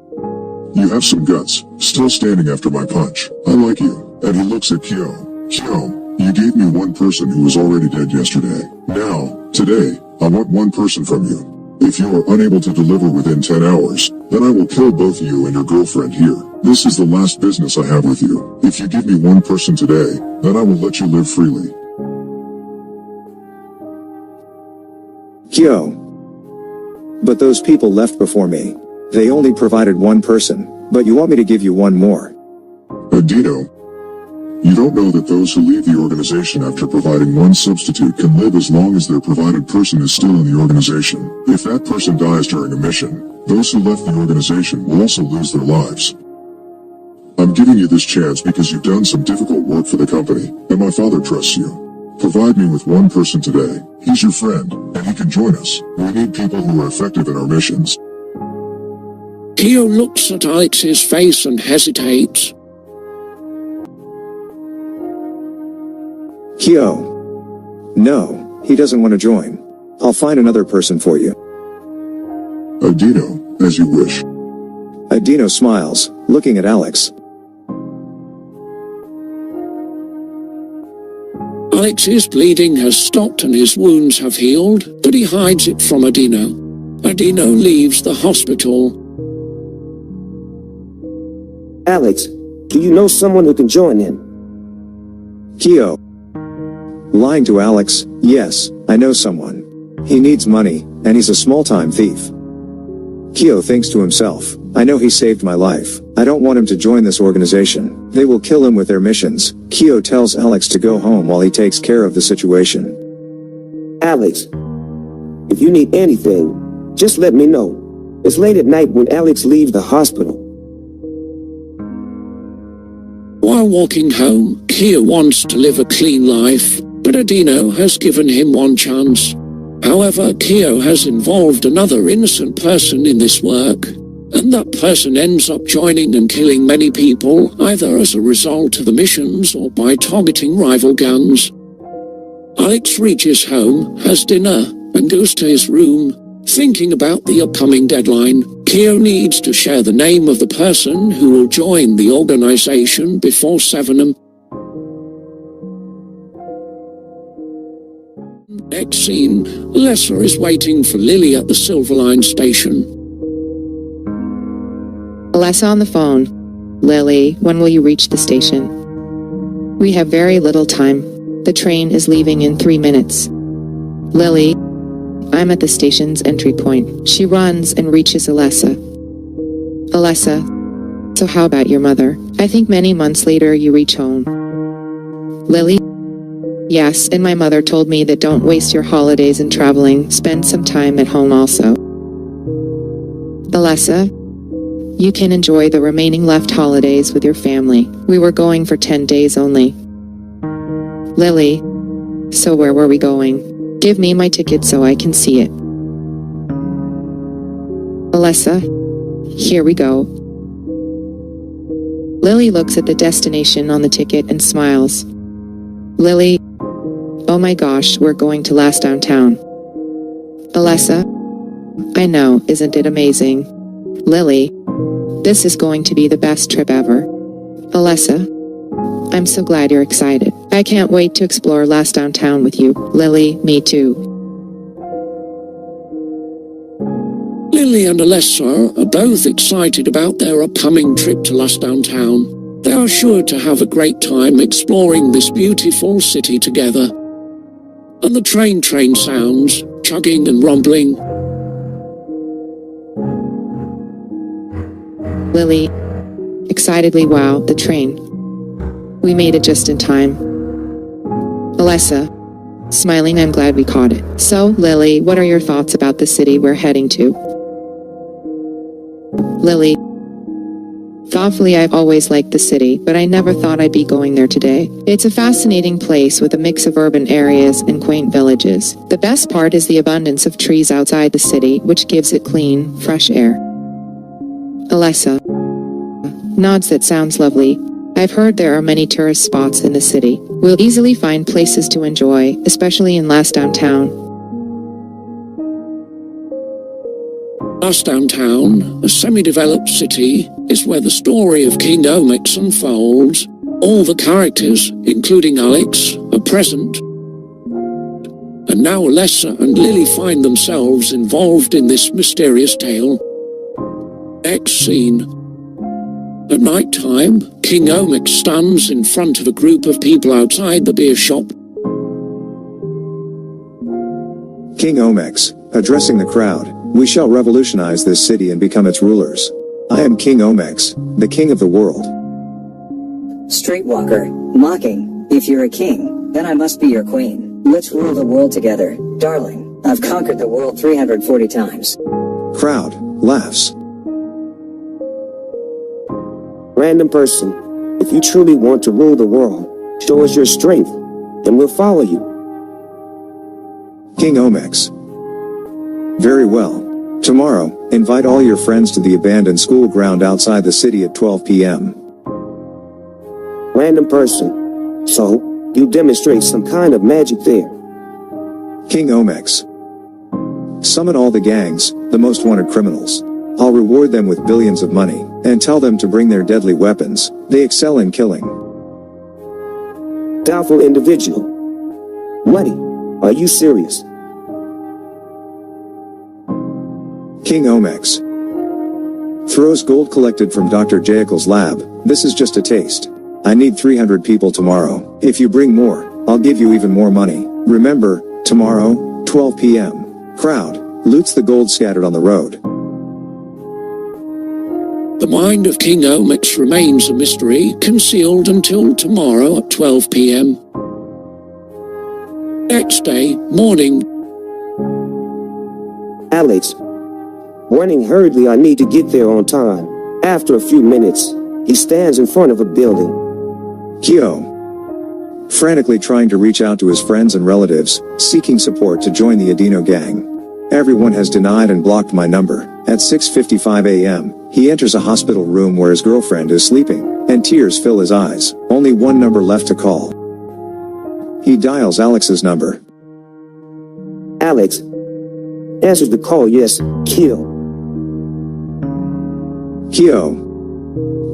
You have some guts, still standing after my punch. I like you. And he looks at Kyo. Kyo, you gave me one person who was already dead yesterday. Now, today, I want one person from you. If you are unable to deliver within 10 hours, then I will kill both you and your girlfriend here. This is the last business I have with you. If you give me one person today, then I will let you live freely. Kyo. But those people left before me. They only provided one person, but you want me to give you one more. Adino. You don't know that those who leave the organization after providing one substitute can live as long as their provided person is still in the organization. If that person dies during a mission, those who left the organization will also lose their lives. I'm giving you this chance because you've done some difficult work for the company, and my father trusts you. Provide me with one person today. He's your friend, and he can join us. We need people who are effective in our missions. Keo looks at Alex's face and hesitates. Kyo. No, he doesn't want to join. I'll find another person for you. Adino, as you wish. Adino smiles, looking at Alex. Alex's bleeding has stopped and his wounds have healed, but he hides it from Adino. Adino leaves the hospital. Alex, do you know someone who can join in? Kyo. Lying to Alex, yes, I know someone. He needs money, and he's a small-time thief. Kyo thinks to himself, I know he saved my life. I don't want him to join this organization. They will kill him with their missions. Kyo tells Alex to go home while he takes care of the situation. Alex, if you need anything, just let me know. It's late at night when Alex leaves the hospital. While walking home, Keo wants to live a clean life, but Adino has given him one chance. However, Keo has involved another innocent person in this work, and that person ends up joining and killing many people, either as a result of the missions or by targeting rival gangs. Alex reaches home, has dinner, and goes to his room, thinking about the upcoming deadline. Keo needs to share the name of the person who will join the organization before 7 am. Next scene, Alessa is waiting for Lily at the Silver Line station. Alessa on the phone. Lily, when will you reach the station? We have very little time. The train is leaving in 3 minutes. Lily, I'm at the station's entry point. She runs and reaches Alessa. Alessa, so how about your mother? I think many months later you reach home. Lily? Yes, and my mother told me that don't waste your holidays in traveling, spend some time at home also. Alessa, you can enjoy the remaining left holidays with your family. We were going for 10 days only. Lily, so where were we going? Give me my ticket so I can see it. Alessa, here we go. Lily looks at the destination on the ticket and smiles. Lily, oh my gosh, we're going to last downtown. Alessa, I know, isn't it amazing? Lily, this is going to be the best trip ever. Alessa, I'm so glad you're excited. I can't wait to explore last downtown with you. Lily, me too. Lily and Alessa are both excited about their upcoming trip to last downtown. They are sure to have a great time exploring this beautiful city together. And the train sounds, chugging and rumbling. Lily, excitedly, wow, the train. We made it just in time. Alessa, smiling, I'm glad we caught it. So, Lily, what are your thoughts about the city we're heading to? Lily, thoughtfully, I've always liked the city, but I never thought I'd be going there today. It's a fascinating place with a mix of urban areas and quaint villages. The best part is the abundance of trees outside the city, which gives it clean, fresh air. Alessa nods, that sounds lovely. I've heard there are many tourist spots in the city. We'll easily find places to enjoy, especially in last downtown. Last downtown, a semi-developed city, is where the story of King Omix unfolds. All the characters, including Alex, are present. And now Alessa and Lily find themselves involved in this mysterious tale. Next scene. At night time, King Omix stands in front of a group of people outside the beer shop. King Omix, addressing the crowd, we shall revolutionize this city and become its rulers. I am King Omix, the king of the world. Streetwalker, Mocking. If you're a king, then I must be your queen. Let's rule the world together, darling. I've conquered the world 340 times. Crowd laughs. Random person, if you truly want to rule the world, show us your strength, and we'll follow you. King Omex. Very well. Tomorrow, invite all your friends to the abandoned school ground outside the city at 12 p.m. Random person, so, you demonstrate some kind of magic there. King Omex. Summon all the gangs, the most wanted criminals. I'll reward them with billions of money, and tell them to bring their deadly weapons. They excel in killing. Doubtful individual. Money, are you serious? King Omex. Throws gold collected from Dr. Jekyll's lab. This is just a taste. I need 300 people tomorrow. If you bring more, I'll give you even more money. Remember, tomorrow, 12 p.m. Crowd loots the gold scattered on the road. The mind of King Omex remains a mystery, concealed until tomorrow at 12 p.m. Next day, morning. Alex. Running hurriedly, I need to get there on time. After a few minutes, he stands in front of a building. Kyo. Frantically trying to reach out to his friends and relatives, seeking support to join the Adino gang. Everyone has denied and blocked my number. At 6:55 a.m., he enters a hospital room where his girlfriend is sleeping, and tears fill his eyes. Only one number left to call. He dials Alex's number. Alex. Answers the call, yes, kill. Kyo.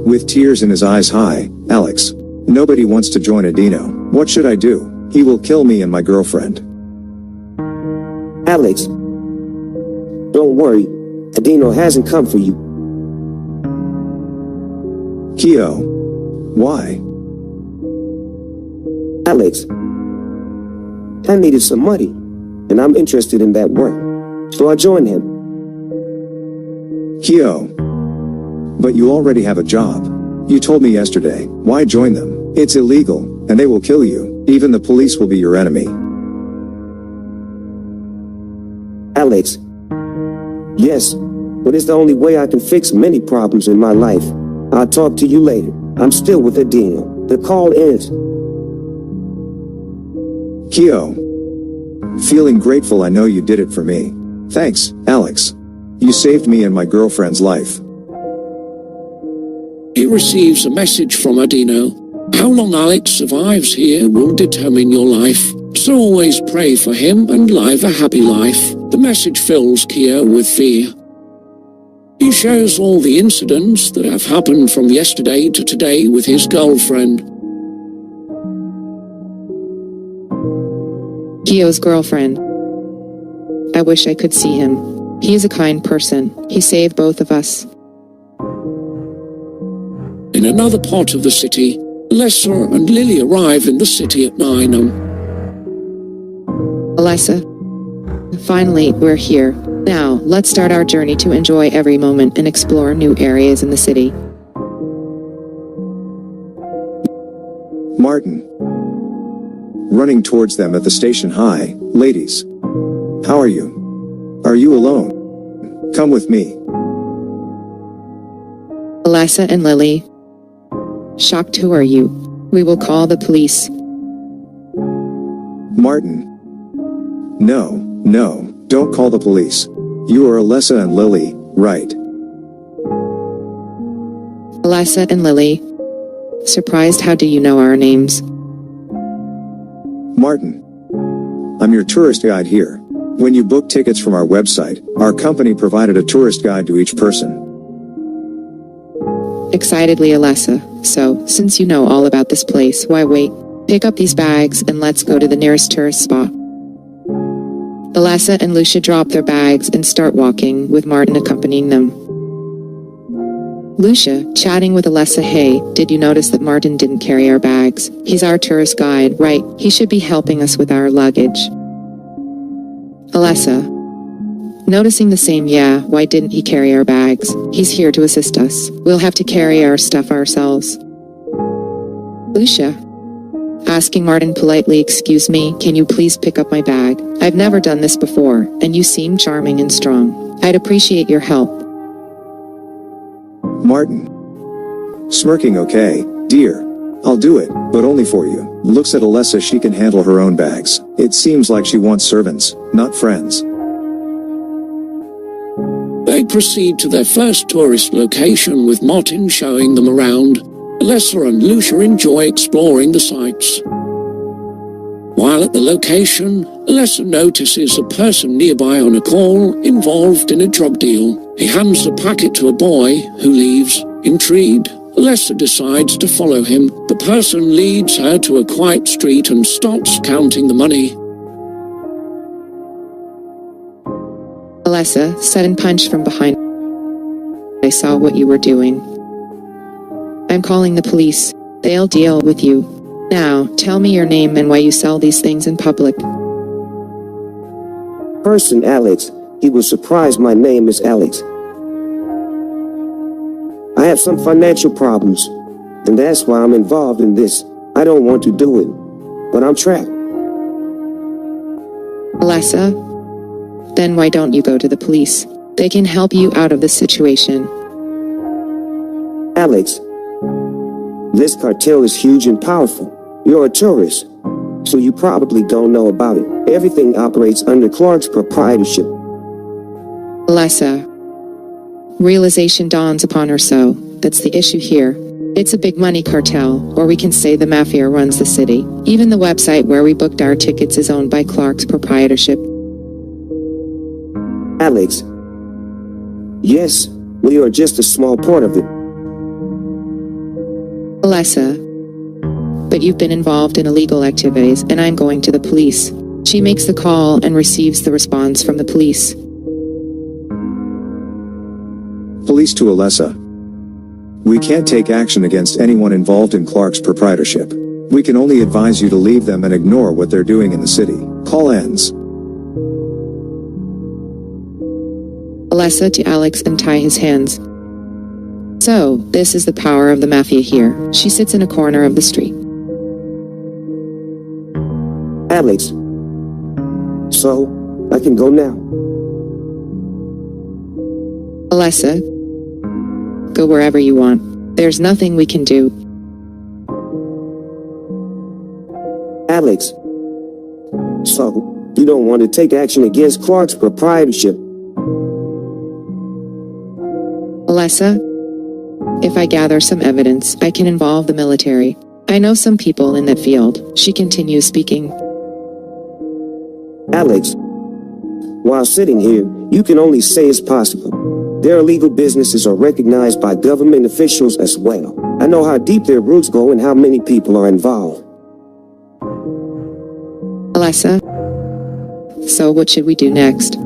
With tears in his eyes, hi, Alex. Nobody wants to join Adino. What should I do? He will kill me and my girlfriend. Alex. Don't worry, Adino hasn't come for you. Kyo. Why? Alex. I needed some money, and I'm interested in that work. So I joined him. Kyo. But you already have a job. You told me yesterday. Why join them? It's illegal, and they will kill you. Even the police will be your enemy. Alex. Yes, but it's the only way I can fix many problems in my life. I'll talk to you later. I'm still with Adino. The call ends. Kyo. Feeling grateful, I know you did it for me. Thanks, Alex. You saved me and my girlfriend's life. He receives a message from Adino. How long Alex survives here will determine your life, so always pray for him and live a happy life. The message fills Kia with fear. He shares all the incidents that have happened from yesterday to today with his girlfriend. Kyo's girlfriend. I wish I could see him. He is a kind person. He saved both of us. In another part of the city, Alessa and Lily arrive in the city at 9 am. Alessa. Finally, we're here. Now, let's start our journey to enjoy every moment and explore new areas in the city. Martin. Running towards them at the station. Hi, ladies. How are you? Are you alone? Come with me. Alessa and Lily. Shocked, who are you? We will call the police. Martin. No, don't call the police. You are Alessa and Lily, right? Alessa and Lily. Surprised, how do you know our names? Martin. I'm your tourist guide here. When you book tickets from our website, our company provided a tourist guide to each person. Excitedly, Alessa. So, since you know all about this place, why wait? Pick up these bags and let's go to the nearest tourist spot. Alessa and Lucia drop their bags and start walking, with Martin accompanying them. Lucia, chatting with Alessa. Hey, did you notice that Martin didn't carry our bags? He's our tourist guide, right? He should be helping us with our luggage. Alessa. Noticing the same, yeah, why didn't he carry our bags? He's here to assist us. We'll have to carry our stuff ourselves. Lucia. Asking Martin politely, "Excuse me, can you please pick up my bag? I've never done this before, and you seem charming and strong. I'd appreciate your help." Martin. Smirking, "Okay, dear. I'll do it, but only for you." Looks at Alessa. She can handle her own bags. It seems like she wants servants, not friends. They proceed to their first tourist location with Martin showing them around. Alessa and Lucia enjoy exploring the sights. While at the location, Alessa notices a person nearby on a call involved in a drug deal. He hands the packet to a boy who leaves. Intrigued, Alessa decides to follow him. The person leads her to a quiet street and starts counting the money. Alessa, sudden punch from behind. "I saw what you were doing. I'm calling the police. They'll deal with you. Now, tell me your name and why you sell these things in public." Person Alex. He was surprised my name is Alex. I have some financial problems, and that's why I'm involved in this. I don't want to do it, but I'm trapped. Alessa, then why don't you go to the police? They can help you out of this situation. Alex, this cartel is huge and powerful. You're a tourist, so you probably don't know about it. Everything operates under Clark's proprietorship. Alessa. Realization dawns upon her. So, that's the issue here. It's a big money cartel, or we can say the mafia runs the city. Even the website where we booked our tickets is owned by Clark's proprietorship. Alex, yes, we are just a small part of it. Alessa. But you've been involved in illegal activities, and I'm going to the police. She makes the call and receives the response from the police. Police to Alessa. "We can't take action against anyone involved in Clark's proprietorship. We can only advise you to leave them and ignore what they're doing in the city." Call ends. Alessa to Alex, untie his hands. So, this is the power of the mafia here. She sits in a corner of the street. Alex, so, I can go now. Alessa, go wherever you want. There's nothing we can do. Alex, so, you don't want to take action against Clark's proprietorship? Alessa, if I gather some evidence, I can involve the military. I know some people in that field. She continues speaking. Alex, while sitting here, you can only say it's possible. Their illegal businesses are recognized by government officials as well. I know how deep their roots go and how many people are involved. Alessa, so what should we do next?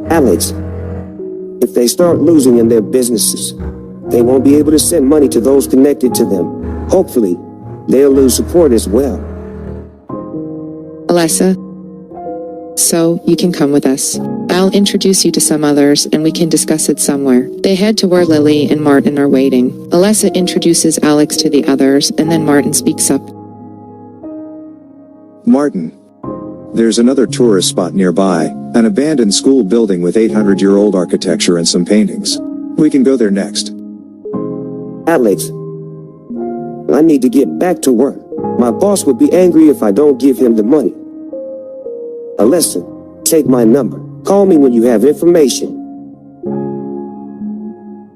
Alex, if they start losing in their businesses, they won't be able to send money to those connected to them. Hopefully, they'll lose support as well. Alessa, so you can come with us. I'll introduce you to some others and we can discuss it somewhere. They head to where Lily and Martin are waiting. Alessa introduces Alex to the others and then Martin speaks up. Martin. There's another tourist spot nearby, an abandoned school building with 800-year-old architecture and some paintings. We can go there next. Alex, I need to get back to work. My boss would be angry if I don't give him the money. Alessa, take my number. Call me when you have information.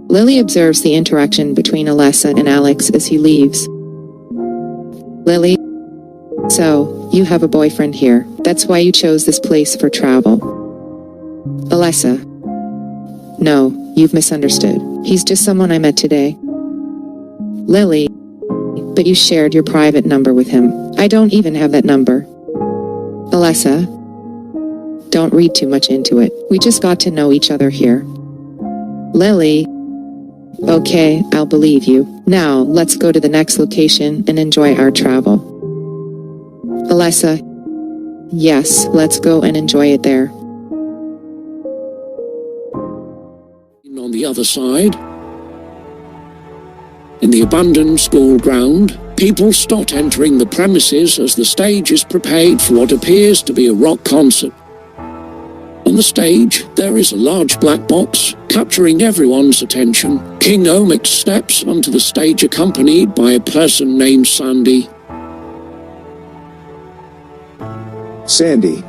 Lily observes the interaction between Alessa and Alex as he leaves. Lily, so, you have a boyfriend here. That's why you chose this place for travel. Alessa. No, you've misunderstood. He's just someone I met today. Lily. But you shared your private number with him. I don't even have that number. Alessa. Don't read too much into it. We just got to know each other here. Lily. Okay, I'll believe you. Now, let's go to the next location and enjoy our travel. Alessa. Yes, let's go and enjoy it there. On the other side, in the abandoned school ground, People start entering the premises as the stage is prepared for what appears to be a rock concert. On the stage, there is a large black box, capturing everyone's attention. King Omix steps onto the stage accompanied by a person named Sandy. Sandy.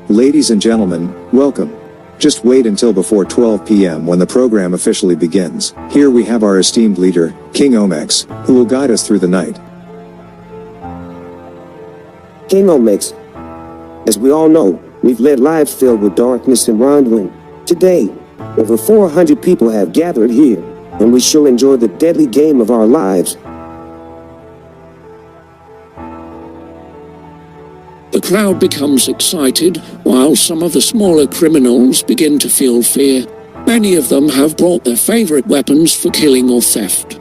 Ladies and gentlemen, welcome. Just wait until before 12 p.m. when the program officially begins. Here we have our esteemed leader, King Omix, who will guide us through the night. King Omix, as we all know, we've led lives filled with darkness and wrongdoing. Today, over 400 people have gathered here, and we shall enjoy the deadly game of our lives. The crowd becomes excited, while some of the smaller criminals begin to feel fear. Many of them have brought their favorite weapons for killing or theft.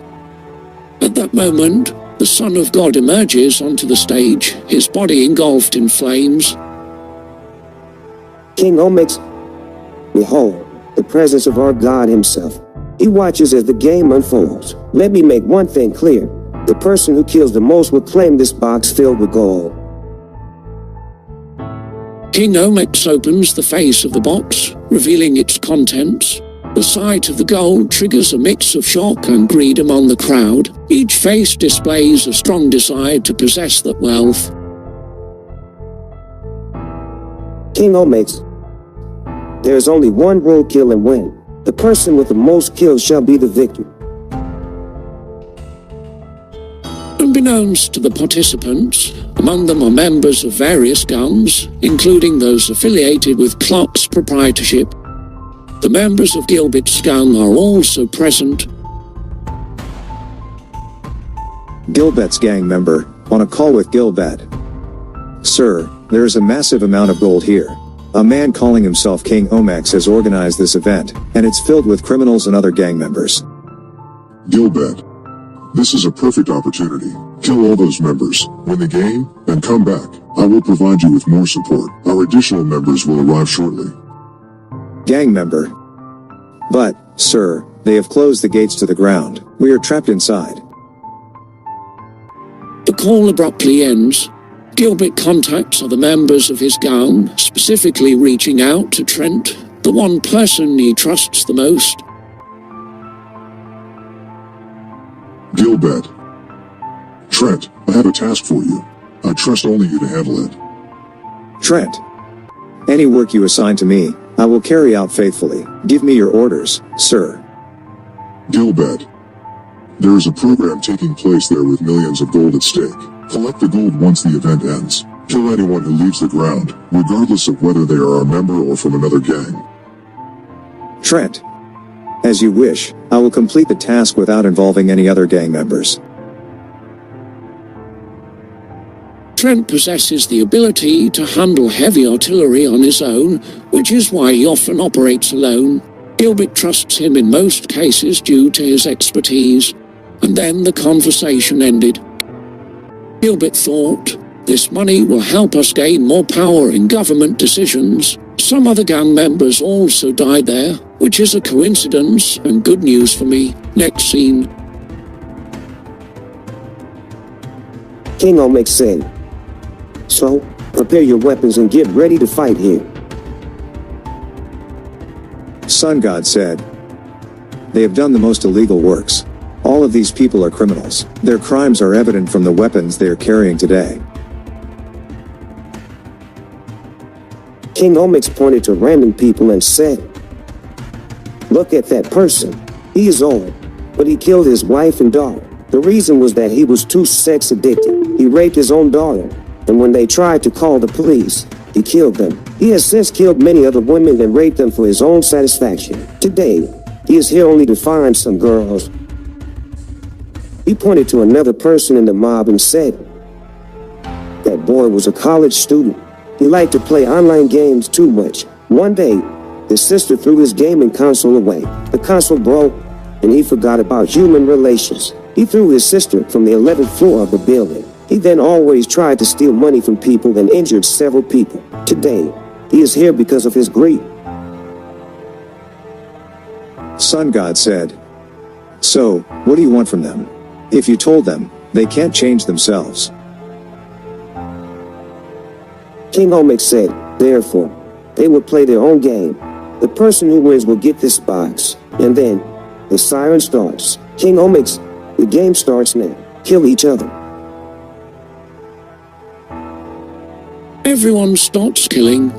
At that moment, the Son of God emerges onto the stage, his body engulfed in flames. King Omix, behold, the presence of our God himself. He watches as the game unfolds. Let me make one thing clear. The person who kills the most will claim this box filled with gold. King Omix opens the face of the box, revealing its contents. The sight of the gold triggers a mix of shock and greed among the crowd. Each face displays a strong desire to possess that wealth. King Omix, there is only one rule: kill and win. The person with the most kills shall be the victor. Unbeknownst to the participants, among them are members of various gangs, including those affiliated with Clock's proprietorship. The members of Gilbert's gang are also present. Gilbert's gang member, on a call with Gilbert. Sir, there is a massive amount of gold here. A man calling himself King Omix has organized this event, and it's filled with criminals and other gang members. Gilbert, this is a perfect opportunity. Kill all those members, win the game, and come back. I will provide you with more support. Our additional members will arrive shortly. Gang member. But, sir, they have closed the gates to the ground. We are trapped inside. The call abruptly ends. Gilbert contacts other members of his gang, specifically reaching out to Trent, the one person he trusts the most. Gilbert. Trent, I have a task for you. I trust only you to handle it. Trent. Any work you assign to me, I will carry out faithfully. Give me your orders, sir. Gilbert. There is a program taking place there with millions of gold at stake. Collect the gold once the event ends. Kill anyone who leaves the ground, regardless of whether they are a member or from another gang. Trent. As you wish, I will complete the task without involving any other gang members. Trent possesses the ability to handle heavy artillery on his own, which is why he often operates alone. Gilbert trusts him in most cases due to his expertise. And then the conversation ended. Gilbert thought, this money will help us gain more power in government decisions. Some other gang members also died there, which is a coincidence and good news for me. Next scene. King Omix said, so, prepare your weapons and get ready to fight here. Sun God said, they have done the most illegal works. All of these people are criminals. Their crimes are evident from the weapons they are carrying today. King Omix pointed to random people and said, look at that person. He is old, but he killed his wife and daughter. The reason was that he was too sex addicted. He raped his own daughter, and when they tried to call the police, he killed them. He has since killed many other women and raped them for his own satisfaction. Today, he is here only to find some girls. He pointed to another person in the mob and said, that boy was a college student. He liked to play online games too much. One day, his sister threw his gaming console away. The console broke, and he forgot about human relations. He threw his sister from the 11th floor of the building. He then always tried to steal money from people and injured several people. Today, he is here because of his greed. Sun God said, so, what do you want from them? If you told them, They can't change themselves. King Omix said, therefore, they will play their own game. The person who wins will get this box. And then, the siren starts. King Omix, the game starts now. Kill each other. Everyone starts killing.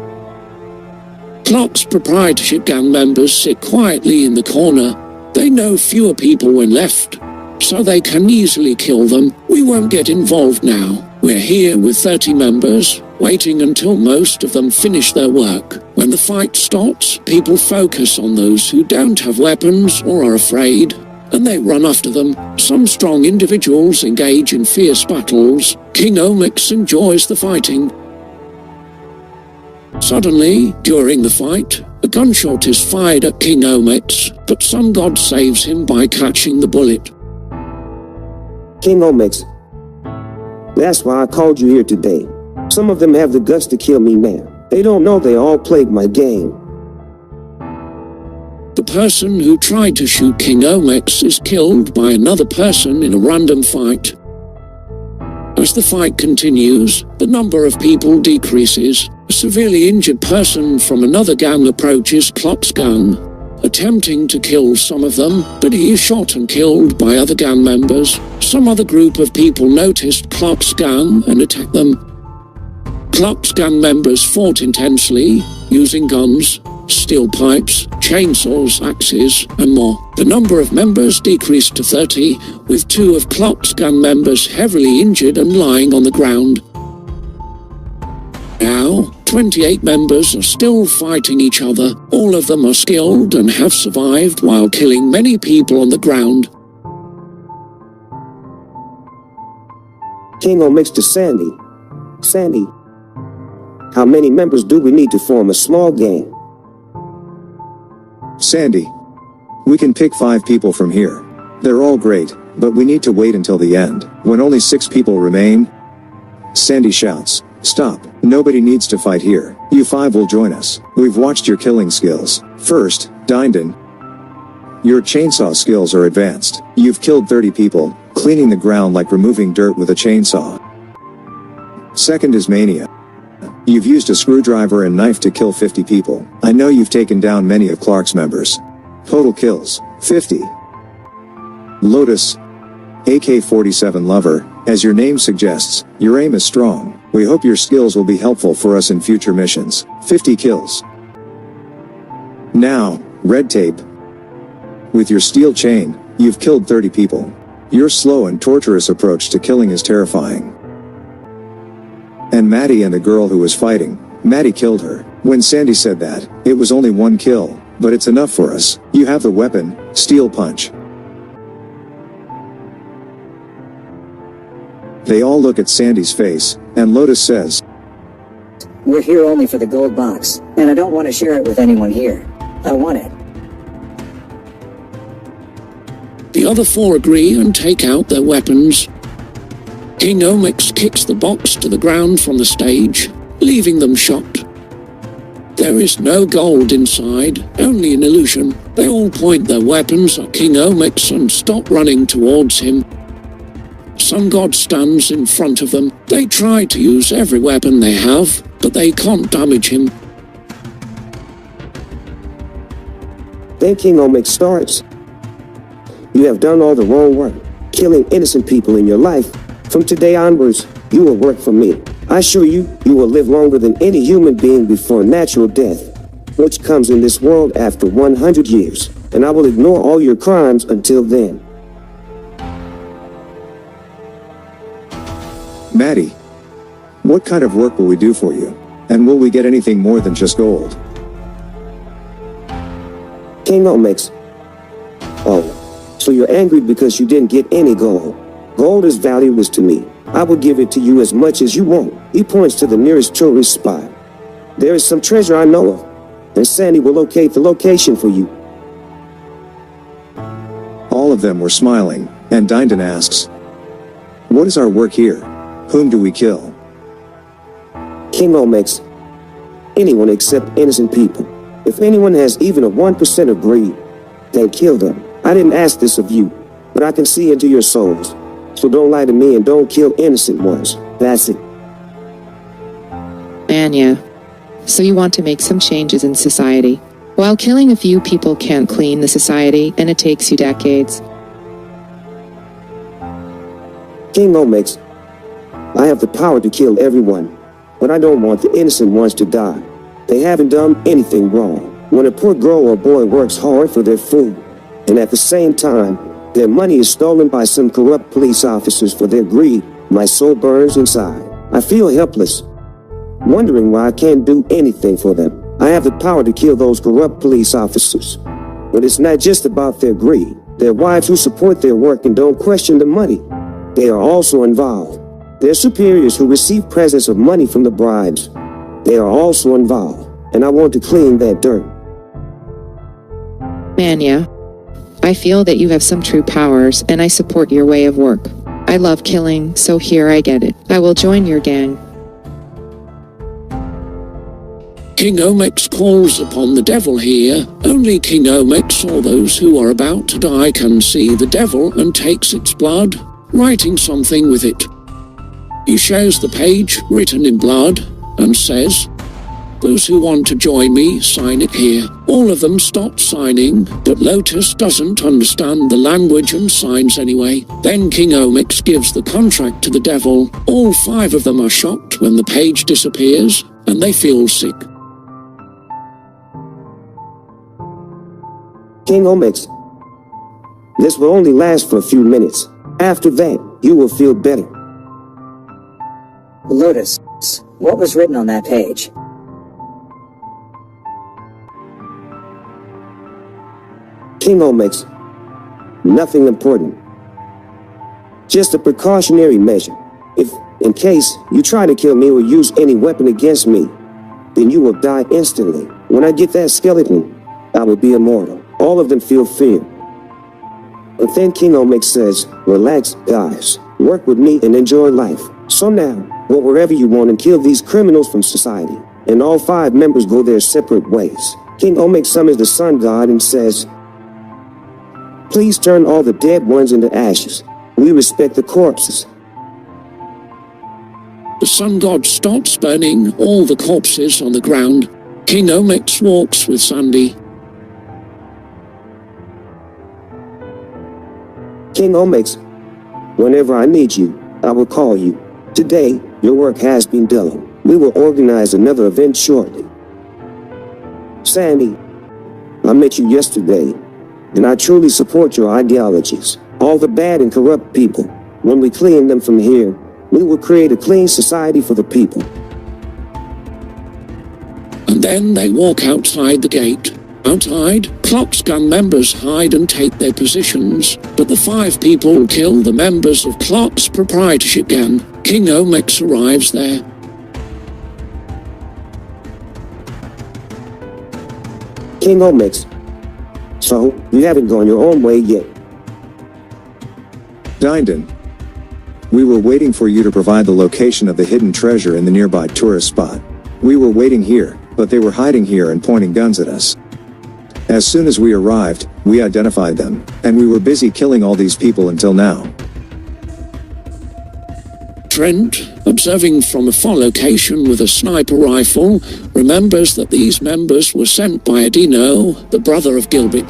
Clock's proprietorship gang members sit quietly in the corner. They know fewer people when left, so they can easily kill them. We won't get involved now. We're here with 30 members, waiting until most of them finish their work. When the fight starts, people focus on those who don't have weapons or are afraid, and they run after them. Some strong individuals engage in fierce battles. King Omix enjoys the fighting. Suddenly, during the fight, a gunshot is fired at King Omix, but some god saves him by catching the bullet. King Omix, that's why I called you here today. Some of them have the guts to kill me now. They don't know they all played my game. The person who tried to shoot King Omix is killed by another person in a random fight. As the fight continues, the number of people decreases. A severely injured person from another gang approaches Clock's gang, attempting to kill some of them, but he is shot and killed by other gang members. Some other group of people noticed Clock's gang and attacked them. Clock's gang members fought intensely, using guns, steel pipes, chainsaws, axes, and more. The number of members decreased to 30, with 2 of Clock's gang members heavily injured and lying on the ground. Now, 28 members are still fighting each other. All of them are skilled and have survived while killing many people on the ground. King Omix to Sandy. Sandy, how many members do we need to form a small gang? Sandy. We can pick 5 people from here. They're all great, but we need to wait until the end, when only 6 people remain. Sandy shouts, stop, nobody needs to fight here. You 5 will join us. We've watched your killing skills. First, Dyndon. Your chainsaw skills are advanced. You've killed 30 people, cleaning the ground like removing dirt with a chainsaw. Second is Mania. You've used a screwdriver and knife to kill 50 people. I know you've taken down many of Clark's members. Total kills, 50. Lotus. AK-47 Lover, as your name suggests, your aim is strong. We hope your skills will be helpful for us in future missions. 50 kills. Now, Red Tape. With your steel chain, you've killed 30 people. Your slow and torturous approach to killing is terrifying. And Maddie and the girl who was fighting, Maddie killed her. When Sandy said that, it was only 1 kill, but it's enough for us. You have the weapon, Steel Punch. They all look at Sandy's face, and Lotus says, We're here only for the gold box, and I don't want to share it with anyone here. I want it. The other 4 agree and take out their weapons. King Omix kicks the box to the ground from the stage, leaving them shocked. There is no gold inside, only an illusion. They all point their weapons at King Omix and stop running towards him. Sun God stands in front of them. They try to use every weapon they have, but they can't damage him. Then King Omix starts. You have done all the wrong work, killing innocent people in your life. From today onwards, you will work for me. I assure you, you will live longer than any human being before natural death, which comes in this world after 100 years, and I will ignore all your crimes until then. Maddie. What kind of work will we do for you? And will we get anything more than just gold? King Omix. Oh, so you're angry because you didn't get any gold. Gold is valueless to me. I will give it to you as much as you want. He points to the nearest tourist spot. There is some treasure I know of, and Sandy will locate the location for you. All of them were smiling, and Dyndon asks, What is our work here? Whom do we kill? King Omix. Anyone except innocent people. If anyone has even a 1% of greed, then kill them. I didn't ask this of you, but I can see into your souls. So don't lie to me and don't kill innocent ones. That's it. Anya. So you want to make some changes in society. While killing a few people can't clean the society, and it takes you decades. King Omex, I have the power to kill everyone, but I don't want the innocent ones to die. They haven't done anything wrong. When a poor girl or boy works hard for their food, and at the same time, their money is stolen by some corrupt police officers for their greed, my soul burns inside. I feel helpless, wondering why I can't do anything for them. I have the power to kill those corrupt police officers. But it's not just about their greed. Their wives who support their work and don't question the money. They are also involved. Their superiors who receive presents of money from the bribes. They are also involved. And I want to clean that dirt. Anya. I feel that you have some true powers, and I support your way of work. I love killing, so here I get it. I will join your gang. King Omex calls upon the devil here. Only King Omex or those who are about to die can see the devil and takes its blood, writing something with it. He shows the page written in blood and says, "Those who want to join me, sign it here." All of them stop signing, but Lotus doesn't understand the language and signs anyway. Then King Omex gives the contract to the devil. All 5 of them are shocked when the page disappears, and they feel sick. King Omex, this will only last for a few minutes. After that, you will feel better. Lotus, what was written on that page? King Omex, nothing important. Just a precautionary measure. If, in case, you try to kill me or use any weapon against me, then you will die instantly. When I get that skeleton, I will be immortal. All of them feel fear. But then King Omex says, "Relax, guys. Work with me and enjoy life." So now, go wherever you want and kill these criminals from society. And all 5 members go their separate ways. King Omex summons the sun god and says, "Please turn all the dead ones into ashes. We respect the corpses." The sun god starts burning all the corpses on the ground. King Omex walks with Sandy. King Omex, whenever I need you, I will call you. Today, your work has been done. We will organize another event shortly. Sandy, I met you yesterday, and I truly support your ideologies. All the bad and corrupt people. When we clean them from here, we will create a clean society for the people. And then they walk outside the gate. Outside, Clock's gang members hide and take their positions, but the 5 people kill the members of Clock's proprietorship gang. King Omex arrives there. King Omex, so you haven't gone your own way yet. Dyndon. We were waiting for you to provide the location of the hidden treasure in the nearby tourist spot. We were waiting here, but they were hiding here and pointing guns at us. As soon as we arrived, we identified them, and we were busy killing all these people until now. Trent, observing from a far location with a sniper rifle, remembers that these members were sent by Adino, the brother of Gilbert.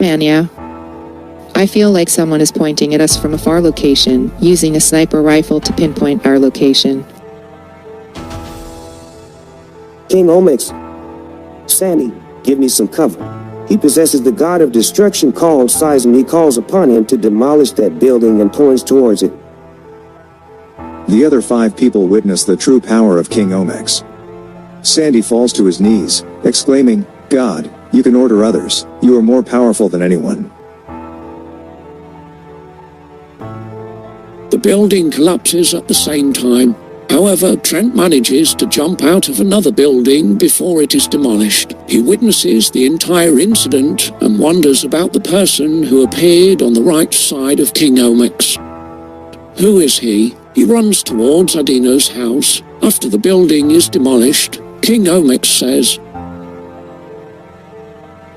Anya. I feel like someone is pointing at us from a far location, using a sniper rifle to pinpoint our location. King Omex, Sandy, give me some cover. He possesses the god of destruction called Seism. He calls upon him to demolish that building and points towards it. The other 5 people witness the true power of King Omex. Sandy falls to his knees, exclaiming, "God, you can order others. You are more powerful than anyone." The building collapses at the same time. However, Trent manages to jump out of another building before it is demolished. He witnesses the entire incident and wonders about the person who appeared on the right side of King Omex. Who is he? He runs towards Adino's house. After the building is demolished, King Omex says,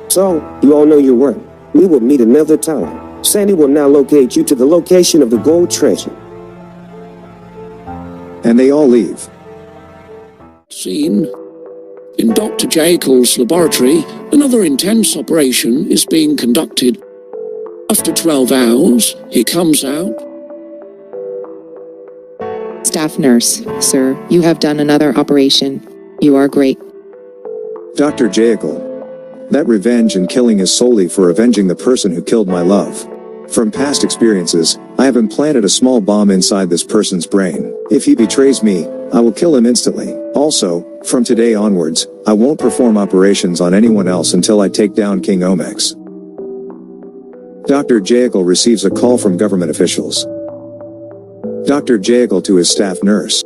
So, you all know your work. We will meet another time. Sandy will now locate you to the location of the gold treasure. And they all leave. Scene. In Dr. Jekyll's laboratory, another intense operation is being conducted. After 12 hours, he comes out. Staff nurse, sir, you have done another operation. You are great. Dr. Jekyll. That revenge and killing is solely for avenging the person who killed my love. From past experiences, I have implanted a small bomb inside this person's brain. If he betrays me, I will kill him instantly. Also, from today onwards, I won't perform operations on anyone else until I take down King Omex. Dr. Jekyll receives a call from government officials. Dr. Jekyll to his staff nurse.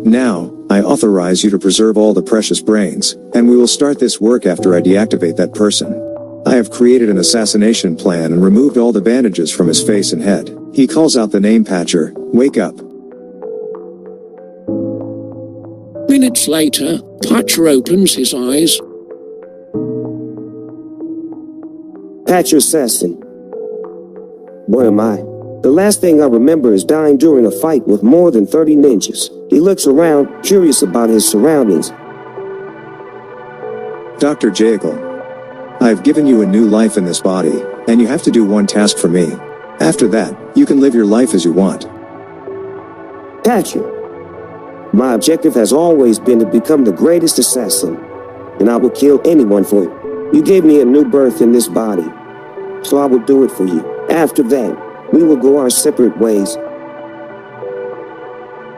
Now, I authorize you to preserve all the precious brains, and we will start this work after I deactivate that person. I have created an assassination plan and removed all the bandages from his face and head. He calls out the name Patcher, wake up. Minutes later, Patcher opens his eyes. Patcher assassin. What am I? The last thing I remember is dying during a fight with more than 30 ninjas. He looks around, curious about his surroundings. Dr. Jekyll. I have given you a new life in this body, and you have to do one task for me. After that, you can live your life as you want. Patcher. My objective has always been to become the greatest assassin, and I will kill anyone for it. You gave me a new birth in this body, so I will do it for you. After that, we will go our separate ways.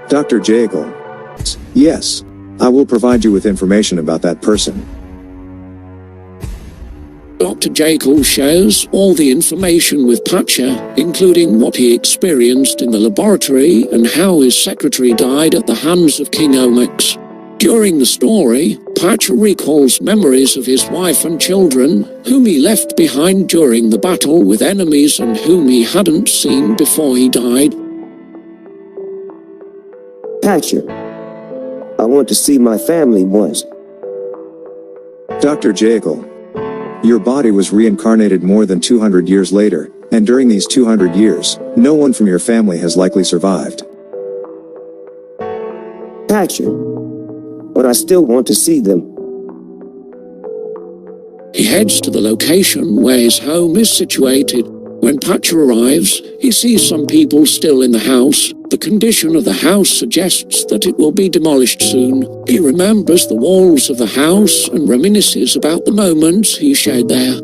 Dr. Jekyll. Yes, I will provide you with information about that person. Dr. Jekyll shares all the information with Patcher, including what he experienced in the laboratory and how his secretary died at the hands of King Omex. During the story, Patcher recalls memories of his wife and children, whom he left behind during the battle with enemies and whom he hadn't seen before he died. Patcher. I want to see my family once. Dr. Jekyll. Your body was reincarnated more than 200 years later, and during these 200 years, no one from your family has likely survived. Patcher. But I still want to see them. He heads to the location where his home is situated. When Patcher arrives, he sees some people still in the house. The condition of the house suggests that it will be demolished soon. He remembers the walls of the house and reminisces about the moments he shared there.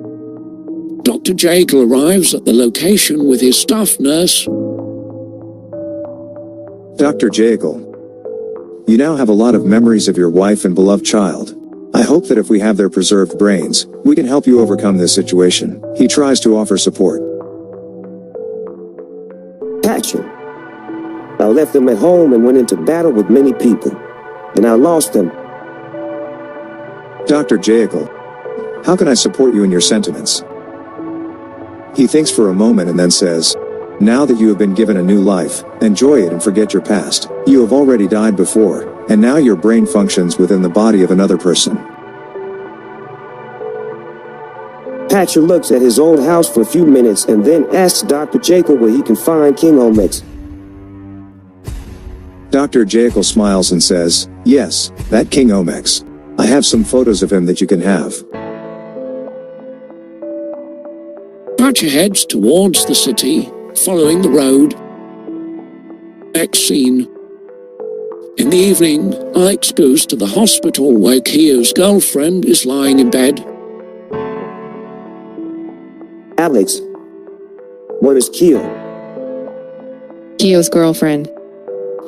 Dr. Jekyll arrives at the location with his staff nurse. Dr. Jekyll. You now have a lot of memories of your wife and beloved child. I hope that if we have their preserved brains, we can help you overcome this situation. He tries to offer support. Patcher. I left them at home and went into battle with many people, and I lost them. Dr. Jekyll. How can I support you in your sentiments? He thinks for a moment and then says, now that you have been given a new life, enjoy it and forget your past. You have already died before, and now your brain functions within the body of another person. Patcher looks at his old house for a few minutes and then asks Dr. Jekyll where he can find King Omex. Dr. Jekyll smiles and says, yes, that King Omex. I have some photos of him that you can have. Patcher heads towards the city, following the road. Next scene. In the evening, Alex goes to the hospital where Kio's girlfriend is lying in bed. Alex. What is Kio? Kio's girlfriend.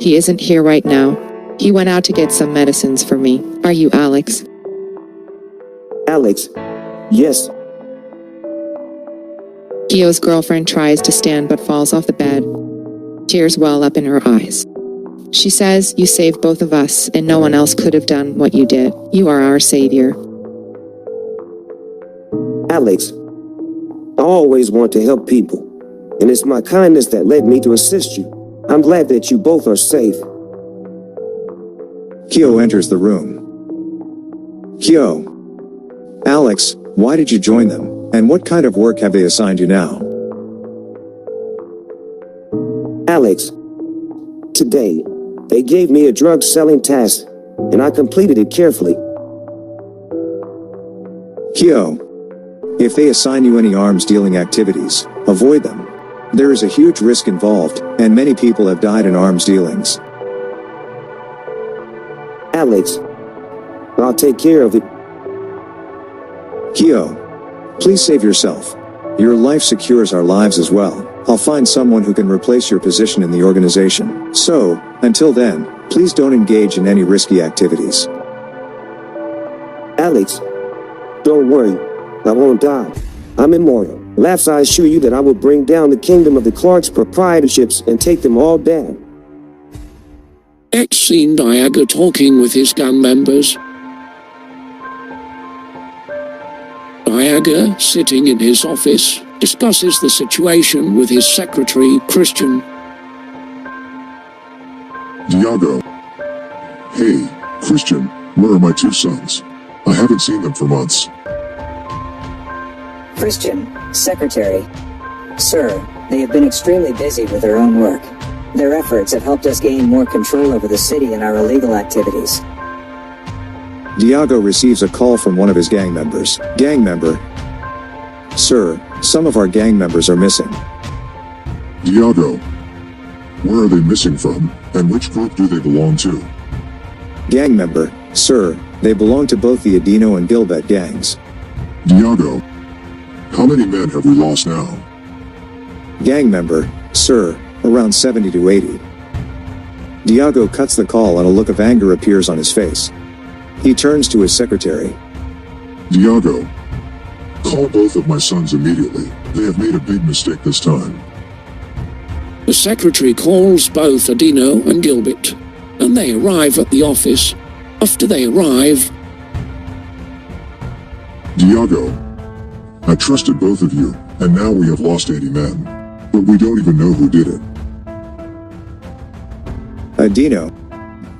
He isn't here right now. He went out to get some medicines for me. Are you Alex? Alex. Yes. Kio's girlfriend tries to stand but falls off the bed. Tears well up in her eyes. She says, you saved both of us, and no one else could have done what you did. You are our savior. Alex. I always want to help people, and it's my kindness that led me to assist you. I'm glad that you both are safe. Kio enters the room. Kio. Alex, why did you join them, And what kind of work have they assigned you now? Alex, today, they gave me a drug-selling task, and I completed it carefully. Kyo, if they assign you any arms-dealing activities, avoid them. There is a huge risk involved, and many people have died in arms dealings. Alex, I'll take care of it. Kyo, please save yourself. Your life secures our lives as well. I'll find someone who can replace your position in the organization. So, until then, please don't engage in any risky activities. Alex, don't worry, I won't die. I'm immortal. Laughs, I assure you that I will bring down the kingdom of the Clark's proprietorships and take them all down. Next scene, Diaga talking with his gang members. Diaga, sitting in his office, discusses the situation with his secretary, Christian. Diago. Hey, Christian, where are my two sons? I haven't seen them for months. Christian, Secretary. Sir, they have been extremely busy with their own work. Their efforts have helped us gain more control over the city and our illegal activities. Diago receives a call from one of his gang members. Gang member. Sir, some of our gang members are missing. Diago. Where are they missing from, and which group do they belong to? Gang member. Sir, they belong to both the Adino and Gilbert gangs. Diago. How many men have we lost now? Gang member. Sir, around 70 to 80. Diago cuts the call and a look of anger appears on his face. He turns to his secretary. Diago. Call both of my sons immediately. They have made a big mistake this time. The secretary calls both Adino and Gilbert, and they arrive at the office. After they arrive, Diago. I trusted both of you, and now we have lost 80 men. But we don't even know who did it. Adino.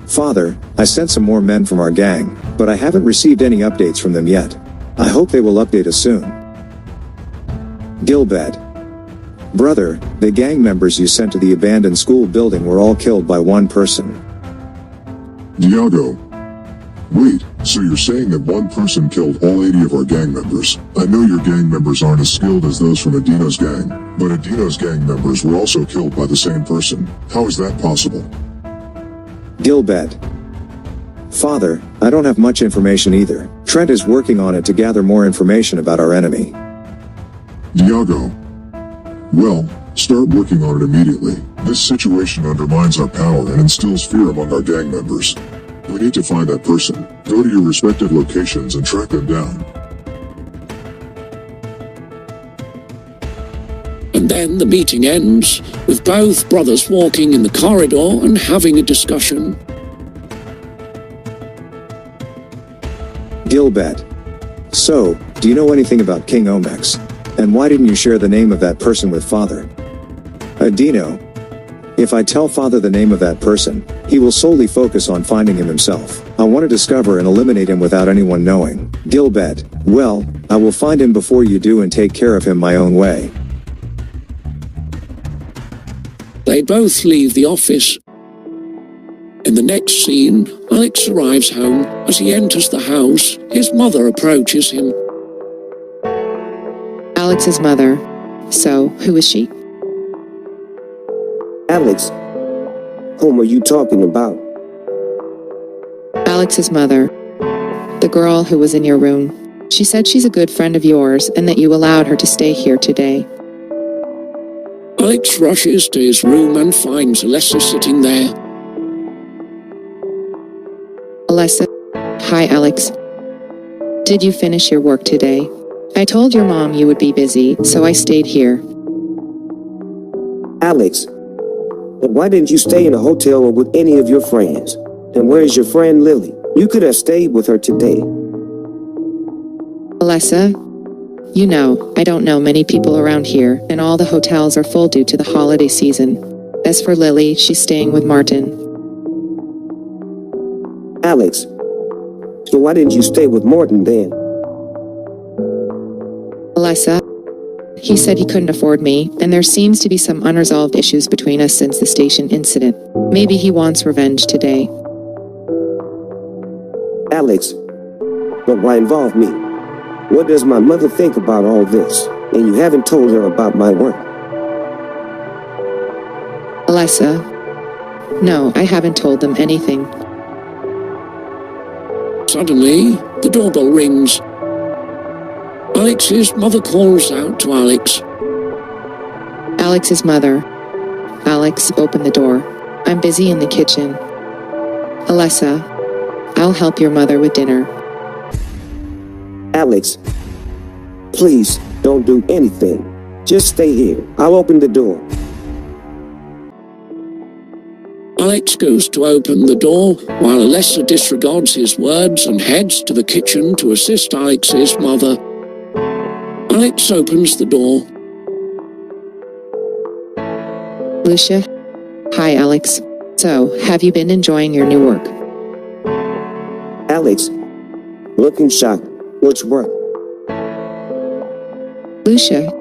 Father, I sent some more men from our gang, but I haven't received any updates from them yet. I hope they will update us soon. Gilbert. Brother, the gang members you sent to the abandoned school building were all killed by one person. Diago. Wait, so you're saying that one person killed all 80 of our gang members? I know your gang members aren't as skilled as those from Adino's gang, but Adino's gang members were also killed by the same person. How is that possible? Gilbert. Father, I don't have much information either. Trent is working on it to gather more information about our enemy. Diago. Well, start working on it immediately. This situation undermines our power and instills fear among our gang members. We need to find that person. Go to your respective locations and track them down. and then the meeting ends with both brothers walking in the corridor and having a discussion. Gilbert. So, do you know anything about King Omex? And why didn't you share the name of that person with Father? Adino. If I tell Father the name of that person, he will solely focus on finding him himself. I want to discover and eliminate him without anyone knowing. Gilbert. Well, I will find him before you do and take care of him my own way. They both leave the office. In the next scene, Alex arrives home. As he enters the house, his mother approaches him. Alex's mother. So, who is she? Alex, whom are you talking about? Alex's mother. The girl who was in your room. She said she's a good friend of yours and that you allowed her to stay here today. Alex rushes to his room and finds Alessa sitting there. Alessa. Hi, Alex. Did you finish your work today? I told your mom you would be busy, so I stayed here. Alex, why didn't you stay in a hotel or with any of your friends? And where's your friend Lily? You could have stayed with her today. Alessa, you know, I don't know many people around here, and all the hotels are full due to the holiday season. As for Lily, she's staying with Martin. Alex, so why didn't you stay with Morton then? Alessa. He said he couldn't afford me, and there seems to be some unresolved issues between us since the station incident. Maybe he wants revenge today. Alex, but why involve me? What does my mother think about all this? And you haven't told her about my work. Alessa. No, I haven't told them anything. Suddenly, the doorbell rings. Alex's mother calls out to Alex. Alex's mother. Alex, open the door. I'm busy in the kitchen. Alessa, I'll help your mother with dinner. Alex, please don't do anything. Just stay here. I'll open the door. Alex goes to open the door, while Alessa disregards his words and heads to the kitchen to assist Alex's mother. Alex opens the door. Lucia? Hi, Alex. So, have you been enjoying your new work? Alex, looking shocked. Which work? Lucia,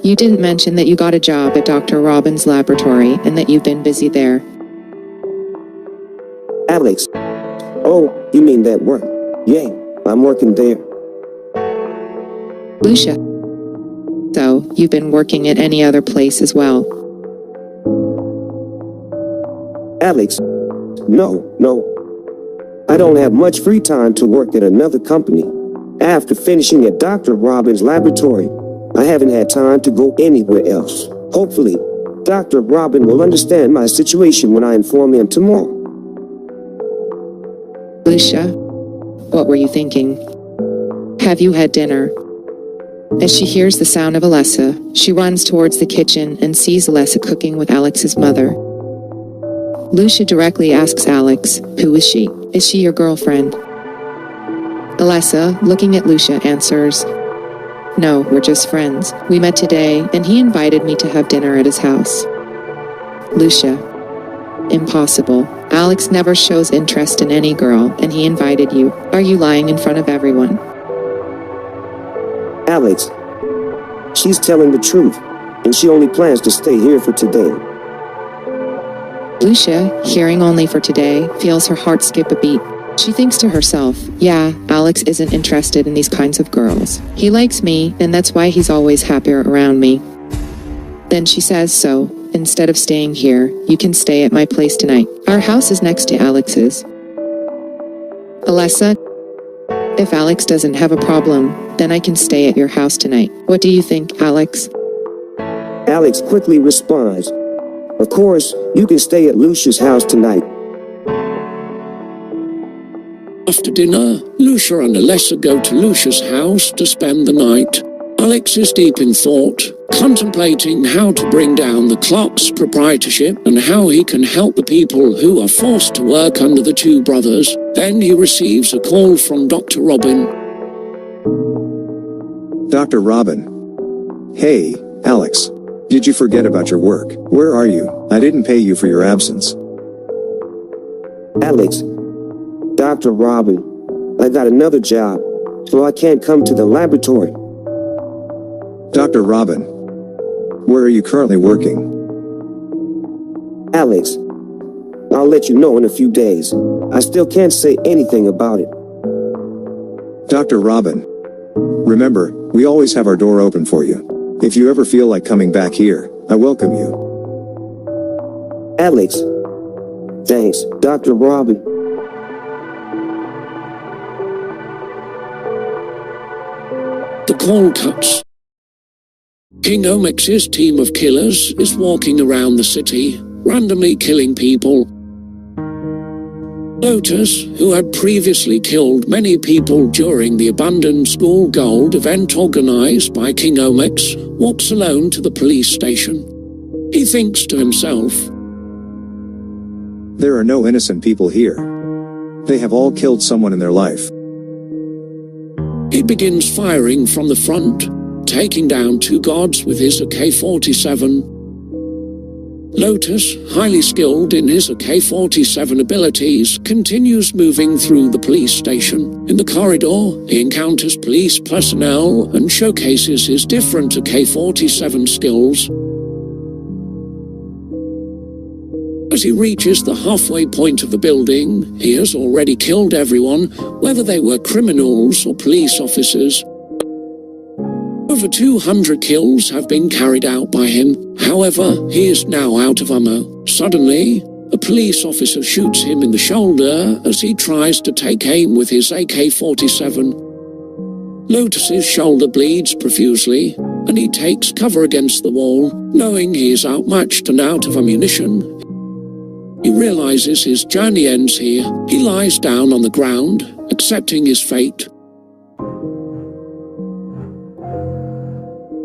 you didn't mention that you got a job at Dr. Robin's laboratory and that you've been busy there. Alex, oh, you mean that work? Yeah, I'm working there. Lucia. So, you've been working at any other place as well? Alex, no. I don't have much free time to work at another company. After finishing at Dr. Robin's laboratory, I haven't had time to go anywhere else. Hopefully, Dr. Robin will understand my situation when I inform him tomorrow. Lucia, what were you thinking? Have you had dinner? As she hears the sound of Alessa, she runs towards the kitchen and sees Alessa cooking with Alex's mother. Lucia directly asks Alex, who is she? Is she your girlfriend? Alessa, looking at Lucia, answers, no, we're just friends. We met today, and he invited me to have dinner at his house. Lucia, impossible. Alex never shows interest in any girl, and he invited you. Are you lying in front of everyone? Alex, she's telling the truth, and she only plans to stay here for today. Lucia, hearing only for today, feels her heart skip a beat. She thinks to herself, yeah, Alex isn't interested in these kinds of girls. He likes me, and that's why he's always happier around me. Then she says, so, instead of staying here, you can stay at my place tonight. Our house is next to Alex's. Alessa, if Alex doesn't have a problem, then I can stay at your house tonight. What do you think, Alex? Alex quickly responds, of course, you can stay at Lucia's house tonight. After dinner, Lucia and Alessa go to Lucia's house to spend the night. Alex is deep in thought, contemplating how to bring down the clock's proprietorship and how he can help the people who are forced to work under the two brothers. Then he receives a call from Dr. Robin. Dr. Robin. Hey, Alex. Did you forget about your work? Where are you? I didn't pay you for your absence. Alex, Dr. Robin, I got another job, so I can't come to the laboratory. Dr. Robin. Where are you currently working? Alex, I'll let you know in a few days. I still can't say anything about it. Dr. Robin. Remember, we always have our door open for you. If you ever feel like coming back here, I welcome you. Alex, thanks, Dr. Robin. The call cuts. King Omex's team of killers is walking around the city, randomly killing people. Lotus, who had previously killed many people during the abandoned school gold event organized by King Omex, walks alone to the police station. He thinks to himself, there are no innocent people here. They have all killed someone in their life. He begins firing from the front, taking down two guards with his AK-47. Lotus, highly skilled in his AK-47 abilities, continues moving through the police station. In the corridor, he encounters police personnel and showcases his different AK-47 skills. As he reaches the halfway point of the building, he has already killed everyone, whether they were criminals or police officers. Over 200 kills have been carried out by him. However, he is now out of ammo. Suddenly, a police officer shoots him in the shoulder as he tries to take aim with his AK-47. Lotus's shoulder bleeds profusely, and he takes cover against the wall. Knowing he is outmatched and out of ammunition, he realizes his journey ends here. He lies down on the ground, accepting his fate.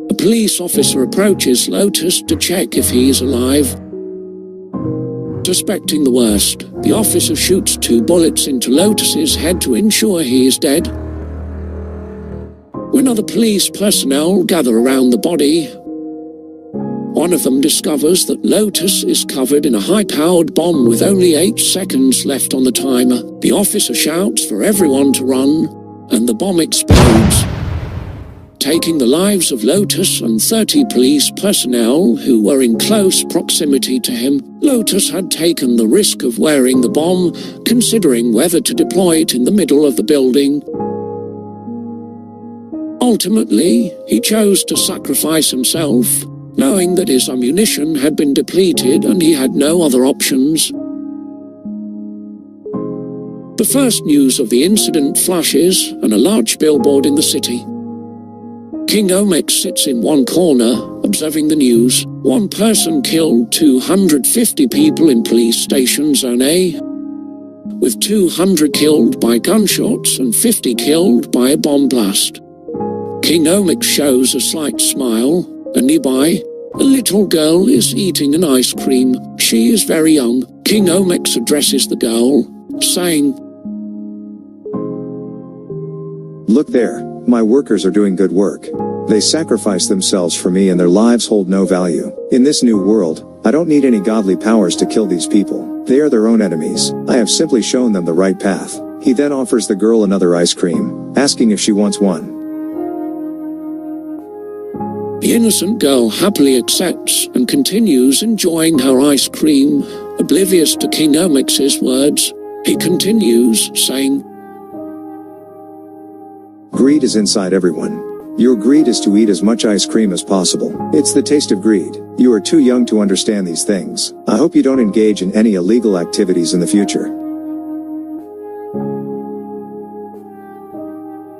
A police officer approaches Lotus to check if he is alive. Suspecting the worst, the officer shoots 2 bullets into Lotus's head to ensure he is dead. When other police personnel gather around the body, one of them discovers that Lotus is covered in a high-powered bomb with only 8 seconds left on the timer. The officer shouts for everyone to run, and the bomb explodes, taking the lives of Lotus and 30 police personnel who were in close proximity to him. Lotus had taken the risk of wearing the bomb, considering whether to deploy it in the middle of the building. Ultimately, he chose to sacrifice himself, knowing that his ammunition had been depleted and he had no other options. The first news of the incident flashes on a large billboard in the city. King Omex sits in one corner, observing the news. One person killed 250 people in police station Zone A, with 200 killed by gunshots and 50 killed by a bomb blast. King Omex shows a slight smile, and nearby, a little girl is eating an ice cream. She is very young. King Omex addresses the girl, saying, "Look there, my workers are doing good work. They sacrifice themselves for me and their lives hold no value. In this new world, I don't need any godly powers to kill these people. They are their own enemies. I have simply shown them the right path." He then offers the girl another ice cream, asking if she wants one. The innocent girl happily accepts and continues enjoying her ice cream, oblivious to King Omex's words. He continues, saying, "Greed is inside everyone. Your greed is to eat as much ice cream as possible. It's the taste of greed. You are too young to understand these things. I hope you don't engage in any illegal activities in the future."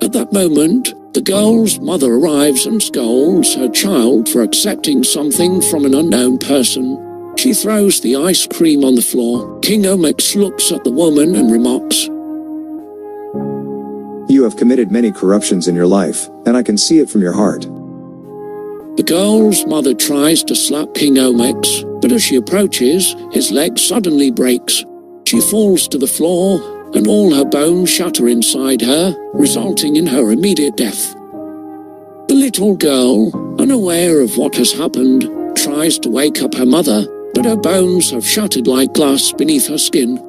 At that moment, the girl's mother arrives and scolds her child for accepting something from an unknown person. She throws the ice cream on the floor. King Omex looks at the woman and remarks, "You have committed many corruptions in your life, and I can see it from your heart." The girl's mother tries to slap King Omex, but as she approaches, his leg suddenly breaks. She falls to the floor, and all her bones shatter inside her, resulting in her immediate death. The little girl, unaware of what has happened, tries to wake up her mother, but her bones have shattered like glass beneath her skin.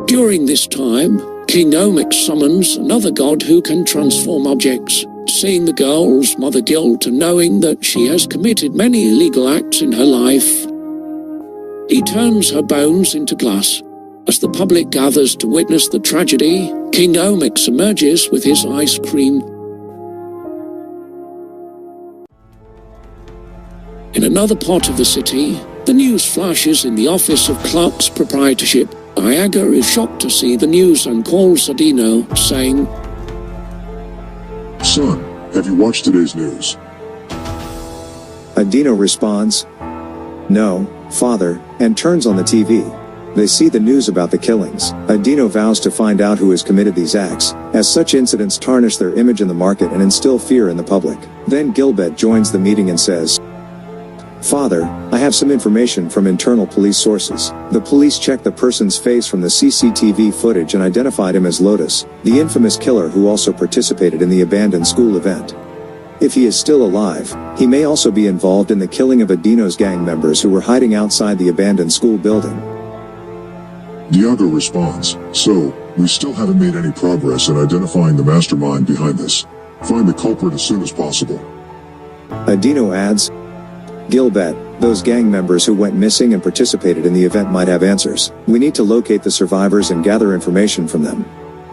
During this time, King Omex summons another god who can transform objects. Seeing the girl's mother guilt and knowing that she has committed many illegal acts in her life, he turns her bones into glass. As the public gathers to witness the tragedy, King Omex emerges with his ice cream. In another part of the city, the news flashes in the office of Clark's proprietorship. Iaga is shocked to see the news and calls Adino, saying, "Son, have you watched today's news?" Adino responds, "No, father," and turns on the TV. They see the news about the killings. Adino vows to find out who has committed these acts, as such incidents tarnish their image in the market and instill fear in the public. Then Gilbert joins the meeting and says, "Father, I have some information from internal police sources. The police checked the person's face from the CCTV footage and identified him as Lotus, the infamous killer who also participated in the abandoned school event. If he is still alive, he may also be involved in the killing of Adino's gang members who were hiding outside the abandoned school building. Diago responds, so, we still haven't made any progress in identifying the mastermind behind this. Find the culprit as soon as possible. Adino adds, Gilbert, those gang members who went missing and participated in the event might have answers. We need to locate the survivors and gather information from them.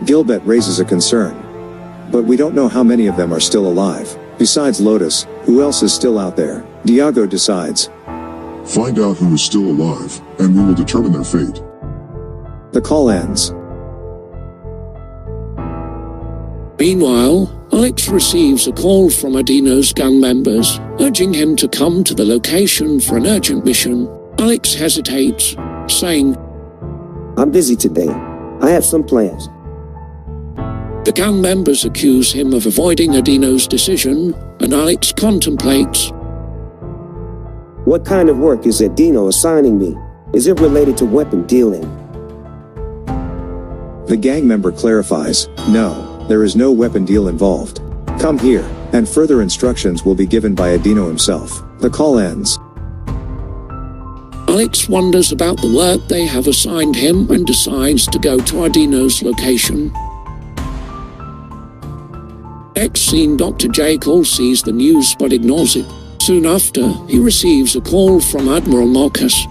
Gilbert raises a concern. But we don't know how many of them are still alive. Besides Lotus, who else is still out there? Diago decides. Find out who is still alive, and we will determine their fate. The call ends. Meanwhile, Alex receives a call from Adino's gang members, urging him to come to the location for an urgent mission. Alex hesitates, saying, I'm busy today. I have some plans. The gang members accuse him of avoiding Adino's decision, and Alex contemplates. What kind of work is Adino assigning me? Is it related to weapon dealing? The gang member clarifies, no, there is no weapon deal involved. Come here, and further instructions will be given by Adino himself. The call ends. Alex wonders about the work they have assigned him and decides to go to Adino's location. Next scene, Dr. Jekyll sees the news but ignores it. Soon after, he receives a call from Admiral Marcus.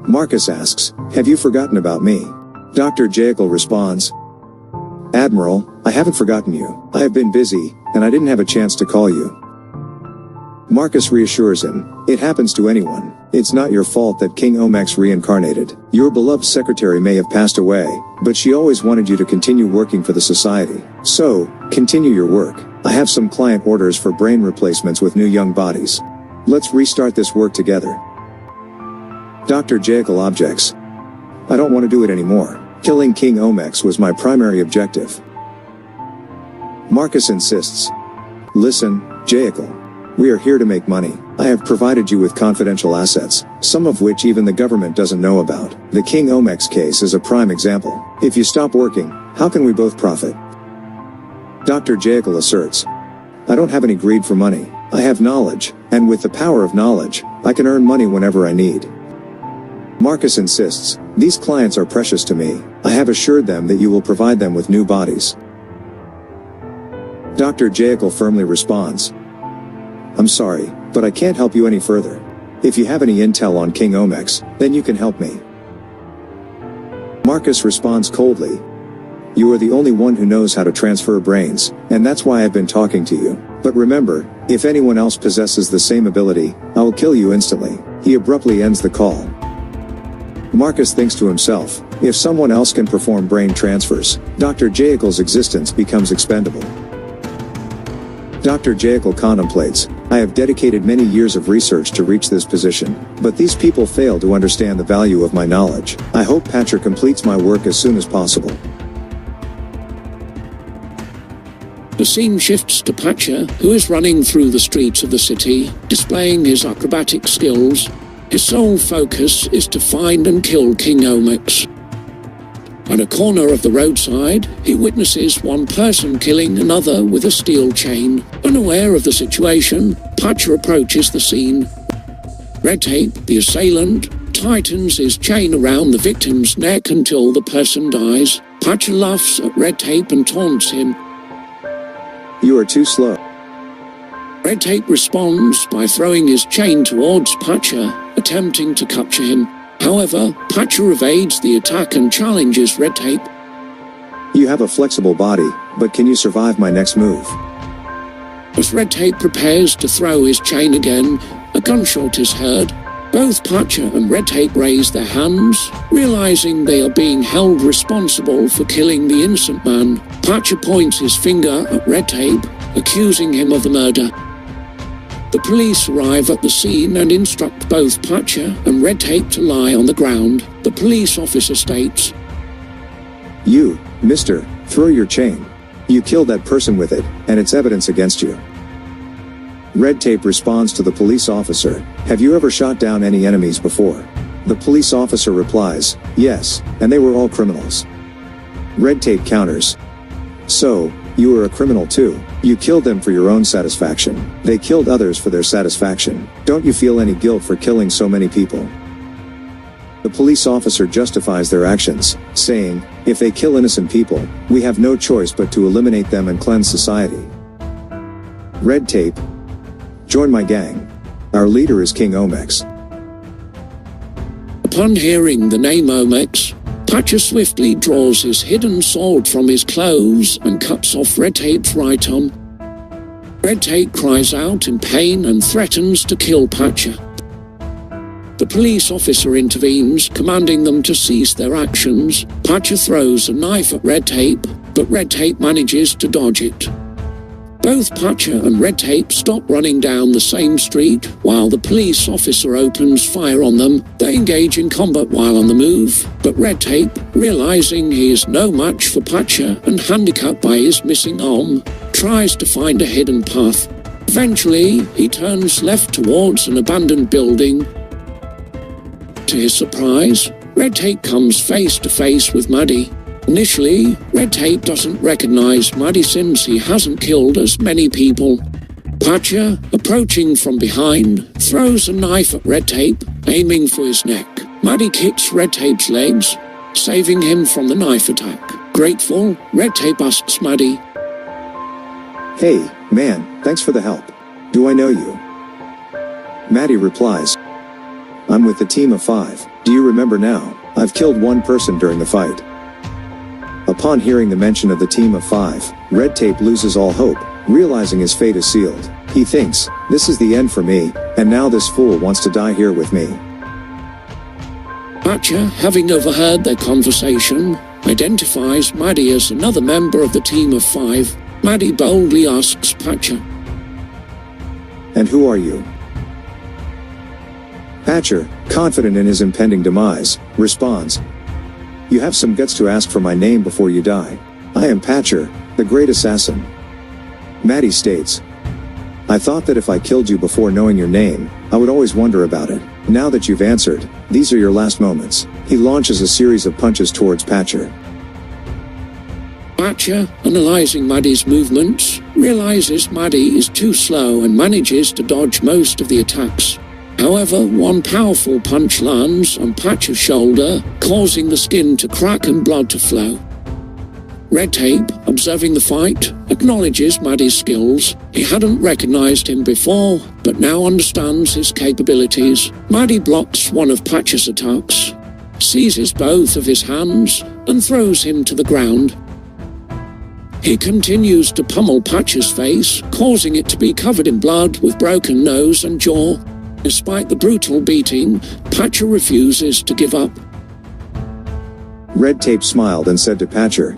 Marcus asks, have you forgotten about me? Dr. Jekyll responds, Admiral, I haven't forgotten you. I have been busy, and I didn't have a chance to call you. Marcus reassures him, it happens to anyone. It's not your fault that King Omex reincarnated. Your beloved secretary may have passed away, but she always wanted you to continue working for the society. So, continue your work. I have some client orders for brain replacements with new young bodies. Let's restart this work together. Dr. Jekyll objects. I don't want to do it anymore. Killing King Omex was my primary objective. Marcus insists. Listen, Jekyll. We are here to make money. I have provided you with confidential assets, some of which even the government doesn't know about. The King Omex case is a prime example. If you stop working, how can we both profit? Dr. Jekyll asserts. I don't have any greed for money. I have knowledge, and with the power of knowledge, I can earn money whenever I need. Marcus insists. These clients are precious to me. I have assured them that you will provide them with new bodies. Dr. Jekyll firmly responds. I'm sorry, but I can't help you any further. If you have any intel on King Omex, then you can help me. Marcus responds coldly. You are the only one who knows how to transfer brains, and that's why I've been talking to you. But remember, if anyone else possesses the same ability, I will kill you instantly. He abruptly ends the call. Marcus thinks to himself, if someone else can perform brain transfers, Dr. Jekyll's existence becomes expendable. Dr. Jekyll contemplates, I have dedicated many years of research to reach this position, but these people fail to understand the value of my knowledge. I hope Patrick completes my work as soon as possible. The scene shifts to Pacha, who is running through the streets of the city, displaying his acrobatic skills. His sole focus is to find and kill King Omex. At a corner of the roadside, he witnesses one person killing another with a steel chain. Unaware of the situation, Pacha approaches the scene. Red Tape, the assailant, tightens his chain around the victim's neck until the person dies. Pacha laughs at Red Tape and taunts him. You are too slow. Red Tape responds by throwing his chain towards Pacha, attempting to capture him. However, Pacha evades the attack and challenges Red Tape. You have a flexible body, but can you survive my next move? As Red Tape prepares to throw his chain again, a gunshot is heard. Both Pacha and Red Tape raise their hands, realizing they are being held responsible for killing the innocent man. Pacha points his finger at Red Tape, accusing him of the murder. The police arrive at the scene and instruct both Pacha and Red Tape to lie on the ground. The police officer states, You, mister, throw your chain. You killed that person with it, and it's evidence against you. Red Tape responds to the police officer, Have you ever shot down any enemies before? The police officer replies, Yes, and they were all criminals. Red Tape counters, So, You are a criminal too. You killed them for your own satisfaction. They killed others for their satisfaction. Don't you feel any guilt for killing so many people? The police officer justifies their actions, saying, if they kill innocent people, we have no choice but to eliminate them and cleanse society. Red tape. Join my gang. Our leader is King Omex. Upon hearing the name Omex, Patcher swiftly draws his hidden sword from his clothes and cuts off Red Tape's right arm. Red Tape cries out in pain and threatens to kill Patcher. The police officer intervenes, commanding them to cease their actions. Patcher throws a knife at Red Tape, but Red Tape manages to dodge it. Both Patcher and Red Tape stop running down the same street while the police officer opens fire on them. They engage in combat while on the move, but Red Tape, realizing he is no match for Patcher and handicapped by his missing arm, tries to find a hidden path. Eventually, he turns left towards an abandoned building. To his surprise, Red Tape comes face to face with Maddie. Initially, Red Tape doesn't recognize Maddie since he hasn't killed as many people. Patcher, approaching from behind, throws a knife at Red Tape, aiming for his neck. Maddie kicks Red Tape's legs, saving him from the knife attack. Grateful, Red Tape asks Maddie, Hey, man, thanks for the help. Do I know you? Maddie replies, I'm with the team of 5. Do you remember now? I've killed one person during the fight. Upon hearing the mention of the team of 5, Red Tape loses all hope, realizing his fate is sealed. He thinks, this is the end for me, and now this fool wants to die here with me. Patcher, having overheard their conversation, identifies Maddie as another member of the team of 5. Maddie boldly asks Patcher, And who are you? Patcher, confident in his impending demise, responds, You have some guts to ask for my name before you die. I am Patcher, the great assassin. Maddie states, I thought that if I killed you before knowing your name, I would always wonder about it. Now that you've answered, these are your last moments. He launches a series of punches towards Patcher. Patcher, analyzing Maddie's movements, realizes Maddie is too slow and manages to dodge most of the attacks. However, one powerful punch lands on Patcher's shoulder, causing the skin to crack and blood to flow. Red Tape, observing the fight, acknowledges Maddie's skills. He hadn't recognized him before, but now understands his capabilities. Maddie blocks one of Patcher's attacks, seizes both of his hands, and throws him to the ground. He continues to pummel Patcher's face, causing it to be covered in blood with broken nose and jaw. Despite the brutal beating, Patcher refuses to give up. Red Tape smiled and said to Patcher,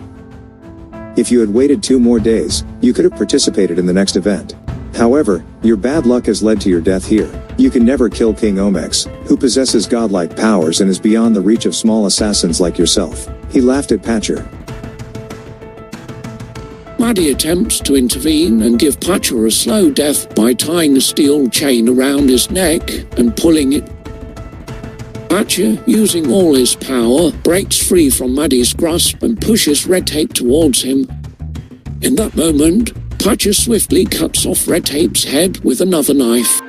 If you had waited 2 more days, you could have participated in the next event. However, your bad luck has led to your death here. You can never kill King Omex, who possesses godlike powers and is beyond the reach of small assassins like yourself. He laughed at Patcher. Maddie attempts to intervene and give Patcher a slow death by tying a steel chain around his neck and pulling it. Patcher, using all his power, breaks free from Maddie's grasp and pushes Red Tape towards him. In that moment, Patcher swiftly cuts off Red Tape's head with another knife.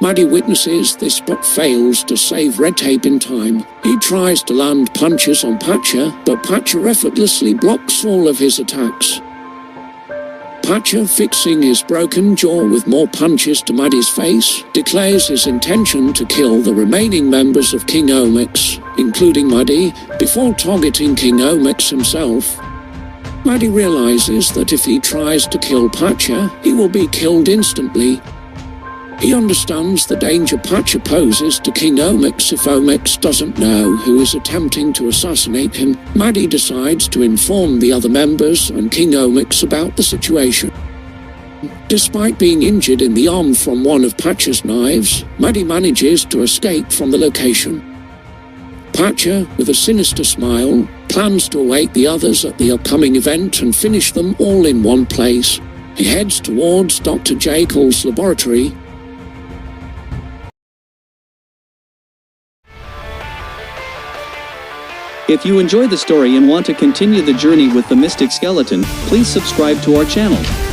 Maddie witnesses this but fails to save Red Tape in time. He tries to land punches on Patcher, but Patcher effortlessly blocks all of his attacks. Patcher, fixing his broken jaw with more punches to Maddie's face, declares his intention to kill the remaining members of King Omex, including Maddie, before targeting King Omex himself. Maddie realizes that if he tries to kill Patcher, he will be killed instantly. He understands the danger Patcher poses to King Omex if Omex doesn't know who is attempting to assassinate him. Maddie decides to inform the other members and King Omex about the situation. Despite being injured in the arm from one of Patcher's knives, Maddie manages to escape from the location. Patcher, with a sinister smile, plans to await the others at the upcoming event and finish them all in one place. He heads towards Dr. Jekyll's laboratory. If you enjoy the story and want to continue the journey with the Mystic Skeleton, please subscribe to our channel.